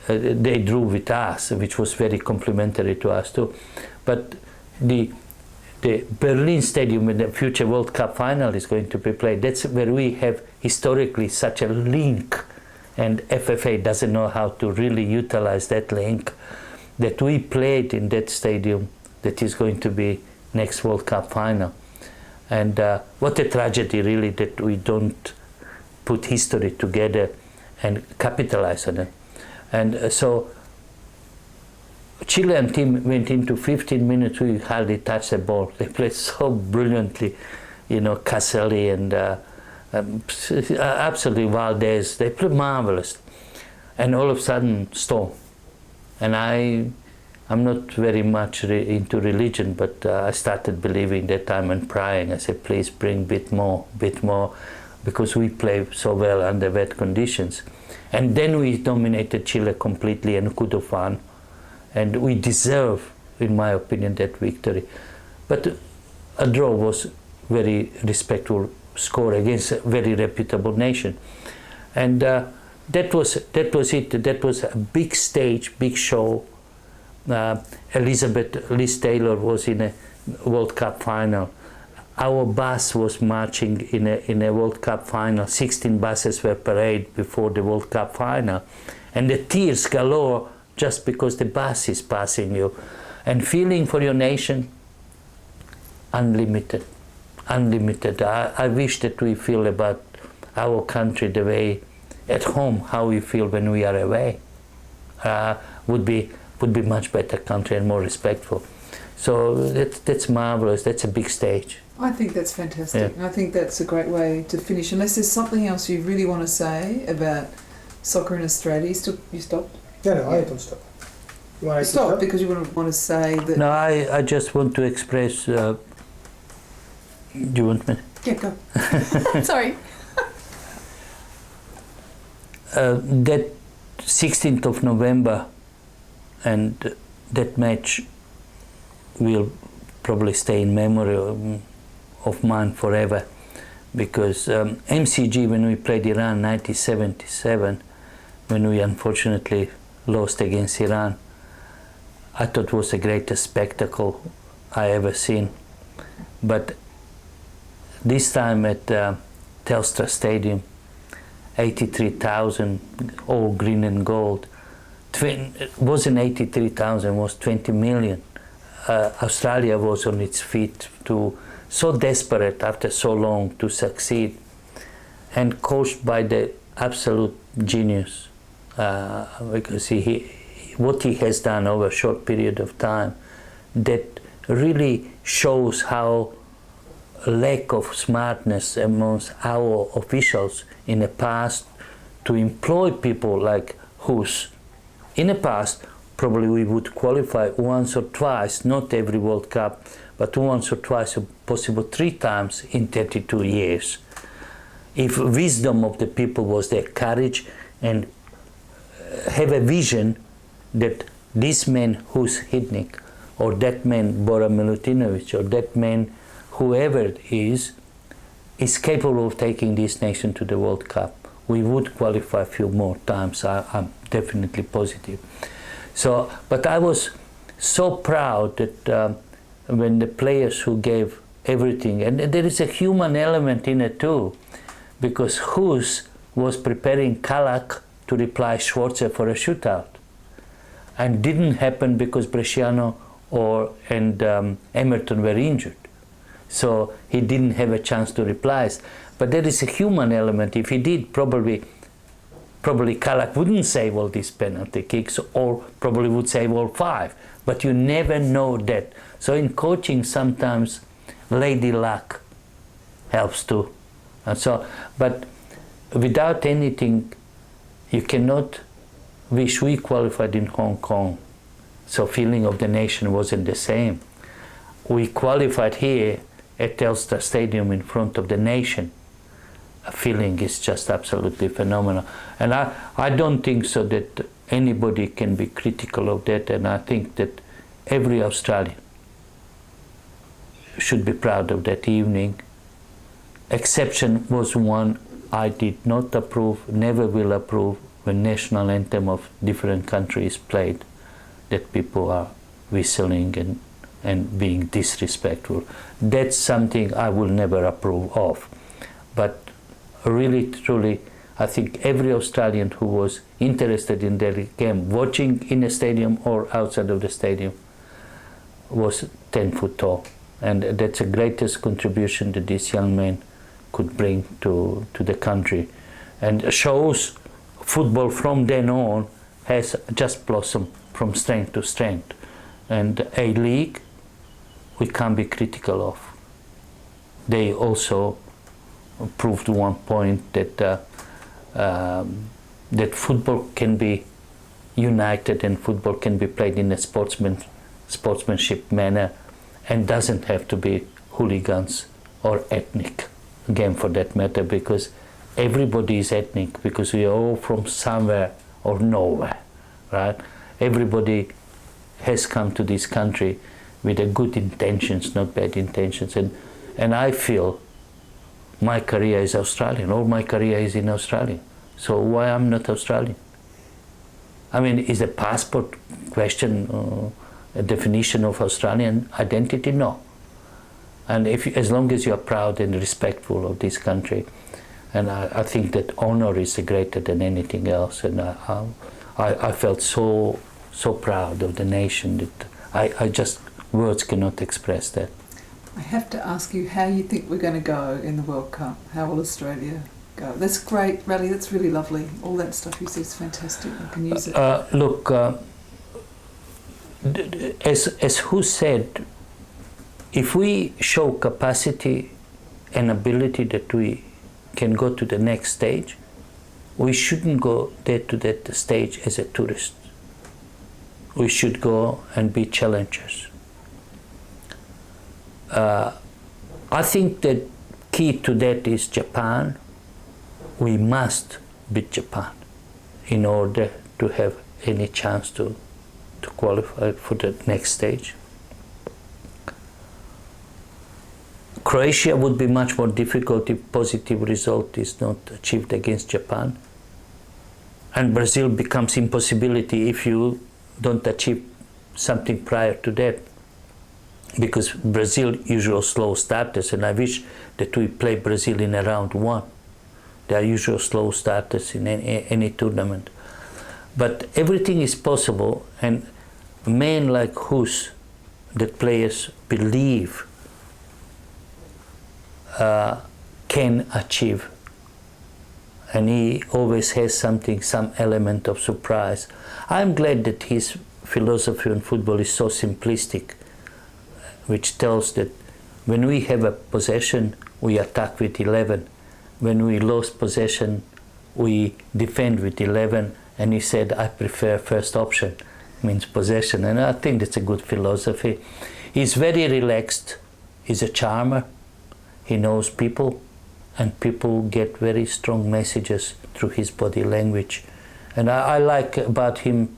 Speaker 2: They drew with us, which was very complimentary to us too. But the Berlin Stadium where the future World Cup final is going to be played, that's where we have historically such a link, and FFA doesn't know how to really utilize that link, that we played in that stadium that is going to be next World Cup final. And what a tragedy really that we don't put history together and capitalize on it. And so Chilean team went into 15 minutes, we hardly touched the ball. They played so brilliantly, you know, Caselli and absolutely Valdez, they played marvelous. And all of a sudden, storm. And I'm not very much into religion, but I started believing that time and praying. I said, please bring a bit more, because we play so well under wet conditions. And then we dominated Chile completely and could have won. And we deserve, in my opinion, that victory. But a draw was very respectful score against a very reputable nation. And that was it. That was a big stage, big show. Elizabeth Liz Taylor was in a World Cup final. Our bus was marching in a World Cup final. 16 buses were paraded before the World Cup final. And the tears galore just because the bus is passing you. And feeling for your nation, unlimited, unlimited. I wish that we feel about our country the way at home, how we feel when we are away. Would be much better country and more respectful. So that's marvelous. That's a big stage.
Speaker 1: I think that's fantastic. Yeah. I think that's a great way to finish. Unless there's something else you really want to say about soccer in Australia, you stopped?
Speaker 3: No, I don't stop. You want to
Speaker 1: stop because you want to say that.
Speaker 2: No, I just want to express. Do you want me?
Speaker 1: Yeah, go. Sorry.
Speaker 2: That 16th of November, and that match will probably stay in memory of mine forever, because MCG, when we played Iran 1977, when we unfortunately lost against Iran, I thought it was the greatest spectacle I ever seen. But this time at Telstra Stadium, 83,000, all green and gold. It wasn't 83,000, it was 20 million. Australia was on its feet, so desperate after so long to succeed, and coached by the absolute genius, because what he has done over a short period of time, that really shows how lack of smartness amongst our officials in the past to employ people like Hus. In the past, probably we would qualify once or twice, not every World Cup, but once or twice, or possible 3 times in 32 years. If wisdom of the people was their courage and have a vision that this man who's Hitnik, or that man Bora Milutinovic, or that man whoever it is capable of taking this nation to the World Cup. We would qualify a few more times, I'm definitely positive. So, but I was so proud that when the players who gave everything, and there is a human element in it too, because Hus was preparing Kalak to reply Schwarzer for a shootout, and didn't happen because Bresciano and Emerton were injured. So he didn't have a chance to reply. But there is a human element. If he did, probably Kalak wouldn't save all these penalty kicks, or probably would save all 5. But you never know that. So in coaching, sometimes lady luck helps too. And so, but without anything, you cannot wish we qualified in Hong Kong. So feeling of the nation wasn't the same. We qualified here at Telstra Stadium in front of the nation. A feeling is just absolutely phenomenal. And I don't think so that anybody can be critical of that, and I think that every Australian should be proud of that evening. Exception was one I did not approve, never will approve, when national anthem of different countries played, that people are whistling and being disrespectful. That's something I will never approve of. But really, truly, I think every Australian who was interested in the game, watching in a stadium or outside of the stadium, was 10 foot tall. And that's the greatest contribution that this young man could bring to the country. And shows football from then on has just blossomed from strength to strength. And A-League, we can't be critical of. They also proved one point that that football can be united and football can be played in a sportsmanship manner, and doesn't have to be hooligans or ethnic game for that matter, because everybody is ethnic, because we are all from somewhere or nowhere, right? Everybody has come to this country with a good intentions, not bad intentions, and I feel my career is Australian. All my career is in Australia. So why I'm not Australian? I mean, is a passport question a definition of Australian identity? No. And as long as you are proud and respectful of this country, and I think that honor is greater than anything else. And I felt so proud of the nation that I just, words cannot express that.
Speaker 1: I have to ask you how you think we're going to go in the World Cup. How will Australia go? That's great, Rale. That's really lovely. All that stuff you say is fantastic. I can use it.
Speaker 2: Look, as who said, if we show capacity and ability that we can go to the next stage, we shouldn't go there to that stage as a tourist. We should go and be challengers. I think that key to that is Japan. We must beat Japan in order to have any chance to qualify for the next stage. Croatia would be much more difficult if positive result is not achieved against Japan. And Brazil becomes impossibility if you don't achieve something prior to that. Because Brazil usual slow starters, and I wish that we play Brazil in a round 1. They are usual slow starters in any tournament. But everything is possible, and men like Hus, that players believe can achieve. And he always has something, some element of surprise. I'm glad that his philosophy on football is so simplistic, which tells that when we have a possession, we attack with 11. When we lose possession, we defend with 11. And he said, I prefer first option, means possession. And I think that's a good philosophy. He's very relaxed. He's a charmer. He knows people, and people get very strong messages through his body language. And I like about him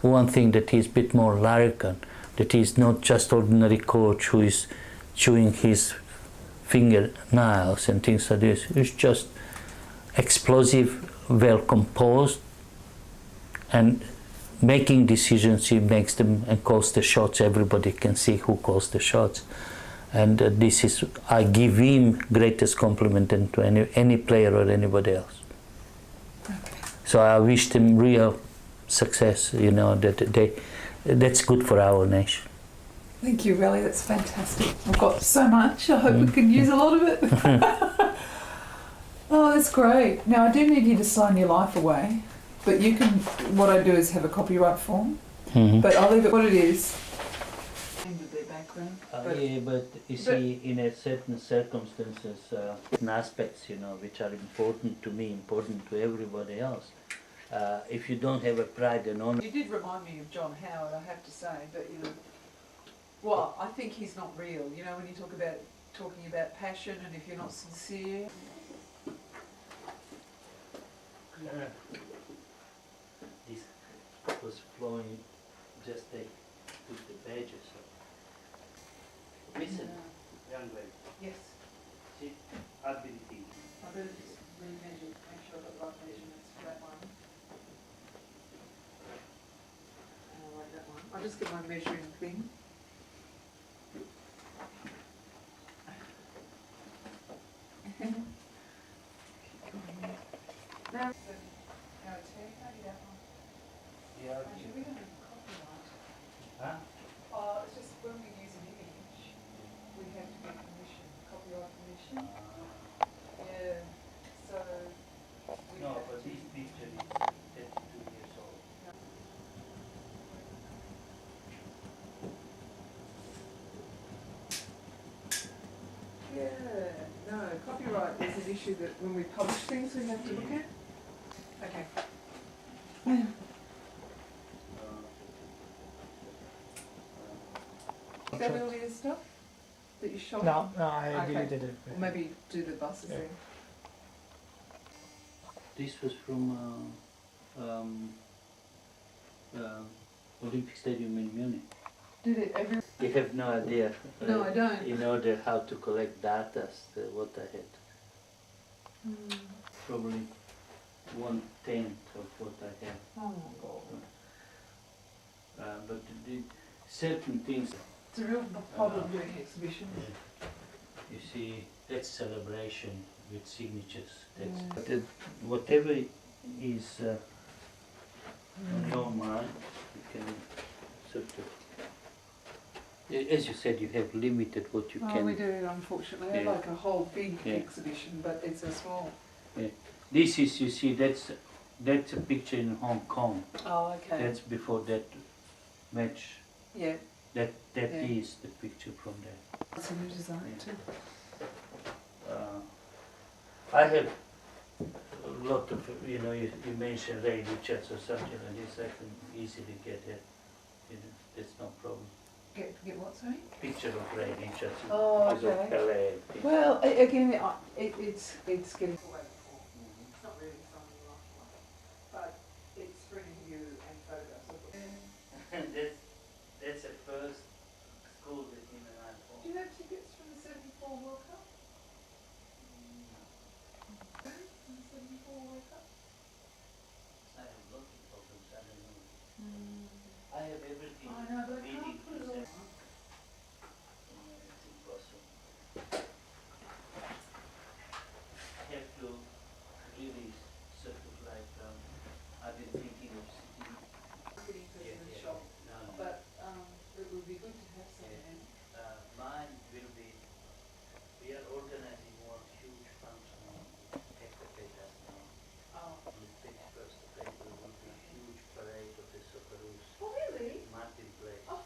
Speaker 2: one thing, that he's a bit more larrikin, that he's not just ordinary coach who is chewing his fingernails and things like this. He's just explosive, well composed, and making decisions. He makes them and calls the shots. Everybody can see who calls the shots. And this is, I give him greatest compliment than to any player or anybody else.
Speaker 1: Okay.
Speaker 2: So I wish them real success, you know, that's good for our nation.
Speaker 1: Thank you, Rale. That's fantastic. I've got so much. I hope we can use a lot of it. Oh, that's great. Now, I do need you to sign your life away, but you can, what I do is have a copyright form, but I'll leave it what it is. With their background.
Speaker 2: Yeah, but you see, in a certain circumstances, certain aspects, you know, which are important to me, important to everybody else. If you don't have a pride and honor.
Speaker 1: You did remind me of John Howard, I have to say, but you know, well, I think he's not real. You know, when you talk about talking about passion, and if you're not sincere.
Speaker 2: This was flowing, just they took the badges. So. Listen, young lady.
Speaker 1: Yes.
Speaker 2: See, I've been thinking.
Speaker 1: I better just remeasure, make sure I've got the right measurements for that one. And I like that one. I'll just get my measuring thing. Now,
Speaker 2: Yeah.
Speaker 1: actually, we don't have copyright.
Speaker 2: Huh?
Speaker 1: It's just when we use an image, we have to get permission, copyright permission. Yeah, so we
Speaker 2: No,
Speaker 1: have
Speaker 2: but
Speaker 1: to.
Speaker 2: this picture is 32 years old.
Speaker 1: Yeah, no, copyright is an issue that when we publish things we have to look at. Okay. Is that all your stuff that you shot?
Speaker 3: No, I
Speaker 1: Okay.
Speaker 3: deleted it.
Speaker 1: Or maybe do the buses
Speaker 3: Yeah.
Speaker 1: then.
Speaker 2: This was from Olympic Stadium in Munich.
Speaker 1: Did it every?
Speaker 2: You have no idea.
Speaker 1: No, I don't.
Speaker 2: In order how to collect data, what I had. Probably 1/10 of what I have.
Speaker 1: Oh my God.
Speaker 2: But certain things.
Speaker 1: It's a real problem doing exhibitions.
Speaker 2: You see, that's celebration with signatures. That's,
Speaker 1: Yeah.
Speaker 2: but whatever is on your mind, you can sort of. As you said, you have limited what you
Speaker 1: Oh,
Speaker 2: can.
Speaker 1: we do, unfortunately. I
Speaker 2: Yeah.
Speaker 1: like a whole big
Speaker 2: Yeah.
Speaker 1: exhibition, but it's a small.
Speaker 2: This is, you see, that's a picture in Hong Kong.
Speaker 1: Oh, okay.
Speaker 2: That's before that match.
Speaker 1: Yeah,
Speaker 2: That
Speaker 1: Yeah.
Speaker 2: is the picture from there.
Speaker 1: it's a new design too.
Speaker 2: I have a lot of, you know, you mentioned Rale Rasic or something like this, I can easily get it. You know, that's no problem.
Speaker 1: Get what, sorry?
Speaker 2: Picture of Rale Rasic.
Speaker 1: Oh,
Speaker 2: Because of
Speaker 1: okay.
Speaker 2: LA.
Speaker 1: Well, again, it's getting away before. It's not really something like one, but it's bringing you and photographs of it.
Speaker 2: That's the first school that him and I
Speaker 1: Do
Speaker 2: formed.
Speaker 1: you have tickets from the '74 World Cup? From the '74 World Cup?
Speaker 2: I have lots of problems, I don't know. I have everything.
Speaker 1: I know, but I
Speaker 2: meeting
Speaker 1: can't put it all.
Speaker 2: It's impossible. I have to really sort of like, I've been thinking of sitting.
Speaker 1: Marketing person in the shop,
Speaker 2: No, no.
Speaker 1: but it would be good to have something.
Speaker 2: Mine will be, we are organizing one huge function on Ecopetas now.
Speaker 1: Oh.
Speaker 2: On the 31st of April will be a huge parade of the Socceroos.
Speaker 1: Oh, really?
Speaker 2: Martin Place.
Speaker 1: Oh,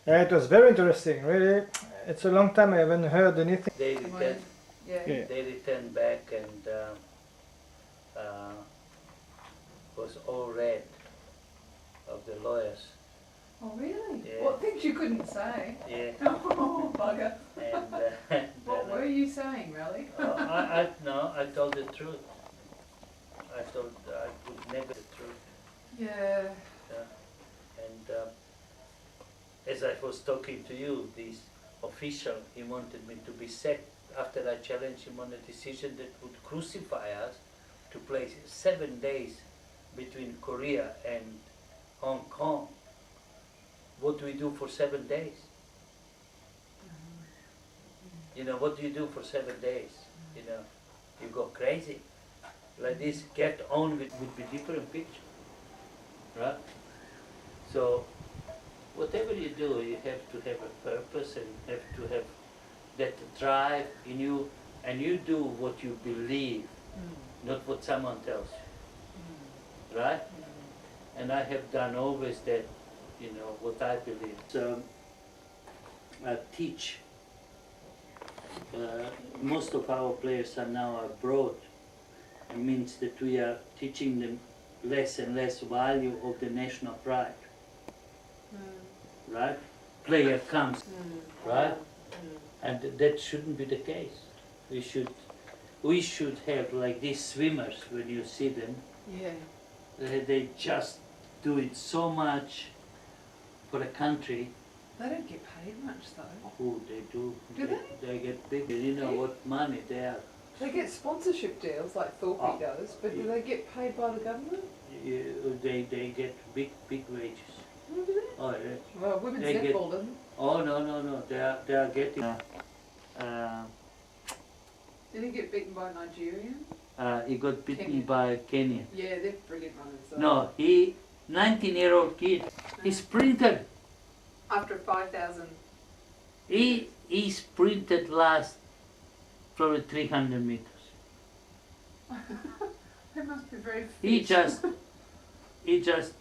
Speaker 3: Yeah, it was very interesting. Really, it's a long time I haven't heard anything.
Speaker 2: They
Speaker 1: Am I-
Speaker 2: returned,
Speaker 1: Yeah.
Speaker 3: Yeah.
Speaker 2: they returned back and was all read of the lawyers.
Speaker 1: Oh, really?
Speaker 2: Yeah.
Speaker 1: What things you couldn't say?
Speaker 2: Yeah.
Speaker 1: Oh, bugger.
Speaker 2: And
Speaker 1: What were you saying, Rale?
Speaker 2: I told the truth. I would never the truth.
Speaker 1: Yeah.
Speaker 2: And as I was talking to you, this official, he wanted me to be set after I challenged him on a decision that would crucify us to play 7 days between Korea and Hong Kong. What do we do for 7 days? You know, what do you do for 7 days? You know, you go crazy. Like this, get on with would be different picture, right? So, whatever you do, you have to have a purpose and have to have that drive in you, and you do what you believe, not what someone tells you, right? And I have done always that, you know, what I believe. So, I teach. Most of our players are now abroad. It means that we are teaching them less and less value of the national pride, right? Player comes, right? And that shouldn't be the case. We should have like these swimmers when you see them.
Speaker 1: Yeah.
Speaker 2: They just do it so much for the country.
Speaker 1: They don't get paid much though.
Speaker 2: Oh, they do.
Speaker 1: Do
Speaker 2: They get big. You know what money they are.
Speaker 1: They get sponsorship deals like Thorpe
Speaker 2: Oh.
Speaker 1: does, but do they get paid by the government?
Speaker 2: They get big wages.
Speaker 1: Oh, do they?
Speaker 2: Oh, yeah.
Speaker 1: Well, women's
Speaker 2: They get-
Speaker 1: netball doesn't.
Speaker 2: Oh no. They are getting.
Speaker 1: Did he get beaten by a Nigerian?
Speaker 2: He got beaten
Speaker 1: Kenya.
Speaker 2: by Kenya.
Speaker 1: Yeah, they're brilliant runners. Though.
Speaker 2: No, 19-year-old kid. He sprinted.
Speaker 1: After 5,000.
Speaker 2: He sprinted last probably 300 meters.
Speaker 1: They must be very fit.
Speaker 2: He just,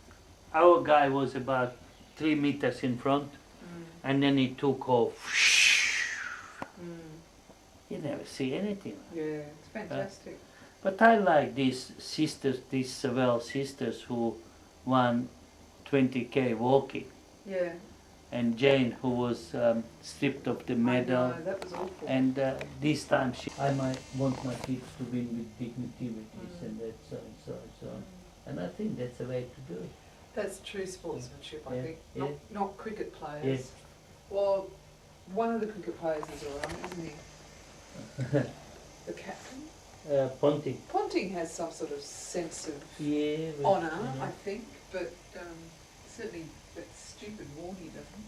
Speaker 2: our guy was about 3 meters in front, and then he took off. You never see anything.
Speaker 1: Yeah, it's fantastic.
Speaker 2: But I like these sisters, these Savelle sisters who won 20K walking,
Speaker 1: Yeah.
Speaker 2: and Jane who was stripped of the medal.
Speaker 1: I know, that was awful.
Speaker 2: And this time I might want my kids to win with dignity, with this and that, so and so and so on. And I think that's the way to do it.
Speaker 1: That's true sportsmanship, I
Speaker 2: Yeah,
Speaker 1: think.
Speaker 2: yeah.
Speaker 1: Not cricket players.
Speaker 2: Yes.
Speaker 1: Well, one of the cricket players is alright, isn't he? The captain?
Speaker 2: Ponting.
Speaker 1: Ponting has some sort of sense of
Speaker 2: Yeah.
Speaker 1: honour, I think, but certainly that stupid Warney doesn't.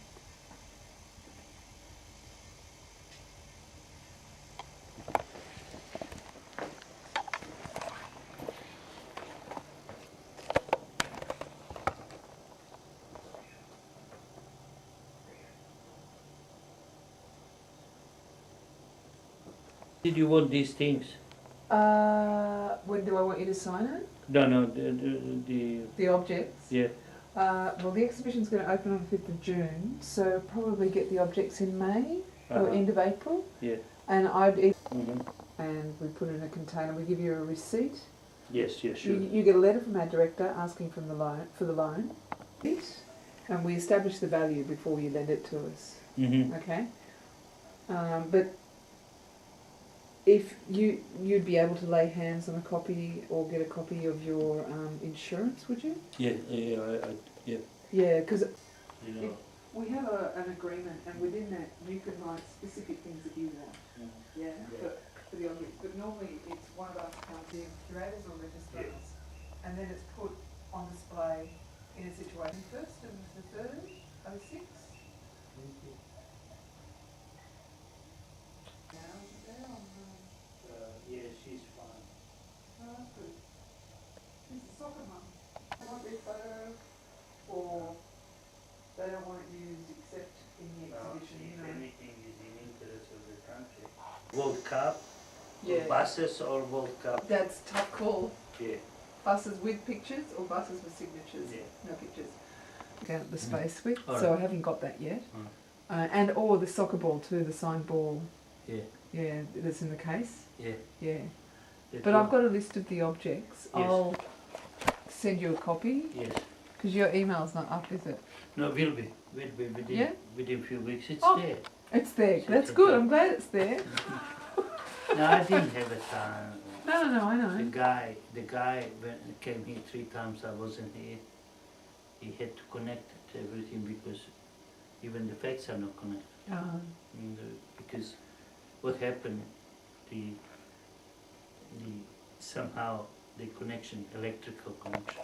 Speaker 2: Did you want these things?
Speaker 1: When do I want you to sign it?
Speaker 2: No, the
Speaker 1: The objects?
Speaker 2: yeah.
Speaker 1: Well, the exhibition's going to open on the 5th of June, so probably get the objects in May or end of April.
Speaker 2: Yeah.
Speaker 1: And
Speaker 2: Mm-hmm.
Speaker 1: and we put it in a container. We give you a receipt.
Speaker 2: Yes, sure.
Speaker 1: You get a letter from our director asking for the loan, and we establish the value before you lend it to us.
Speaker 2: Mm-hmm.
Speaker 1: Okay. But if you'd be able to lay hands on a copy or get a copy of your insurance, would you?
Speaker 2: Yeah.
Speaker 1: Yeah, because
Speaker 2: You know.
Speaker 1: we have an agreement, and within that you can write specific things that you want. Yeah. For the object, but normally it's one of us comes in, curators or registrars, and then it's put on display in a situation. 1st of the 3rd, 06. Now is it there on
Speaker 2: Yeah, she's fine.
Speaker 1: oh, that's good. Who's the soccer mum? They want their photo, or they don't want it used except in the exhibition, you know.
Speaker 2: Anything is in interest of the country. World Cup,
Speaker 1: Yeah.
Speaker 2: buses or World Cup?
Speaker 1: That's a tough call.
Speaker 2: Yeah.
Speaker 1: Buses with pictures or buses with signatures?
Speaker 2: Yeah.
Speaker 1: No pictures. down at the Space Week,
Speaker 2: All
Speaker 1: so
Speaker 2: right.
Speaker 1: I haven't got that yet.
Speaker 2: Mm.
Speaker 1: And or the soccer ball too, the signed ball.
Speaker 2: Yeah,
Speaker 1: Yeah, that's in the case.
Speaker 2: yeah.
Speaker 1: Yeah,
Speaker 2: That
Speaker 1: but
Speaker 2: one.
Speaker 1: I've got a list of the objects.
Speaker 2: Yes.
Speaker 1: I'll send you a copy
Speaker 2: Yes.
Speaker 1: because your email's not up, is it?
Speaker 2: No, will be within
Speaker 1: Yeah?
Speaker 2: within a few weeks. It's
Speaker 1: Oh.
Speaker 2: there.
Speaker 1: It's there.
Speaker 2: It's
Speaker 1: That's
Speaker 2: at
Speaker 1: good.
Speaker 2: the-
Speaker 1: I'm glad it's there.
Speaker 2: No, I didn't have a time.
Speaker 1: No, I
Speaker 2: The
Speaker 1: know.
Speaker 2: guy when came here 3 times. I wasn't here. He had to connect to everything because even the facts are not connected. Because what happened, the somehow the connection, electrical connection,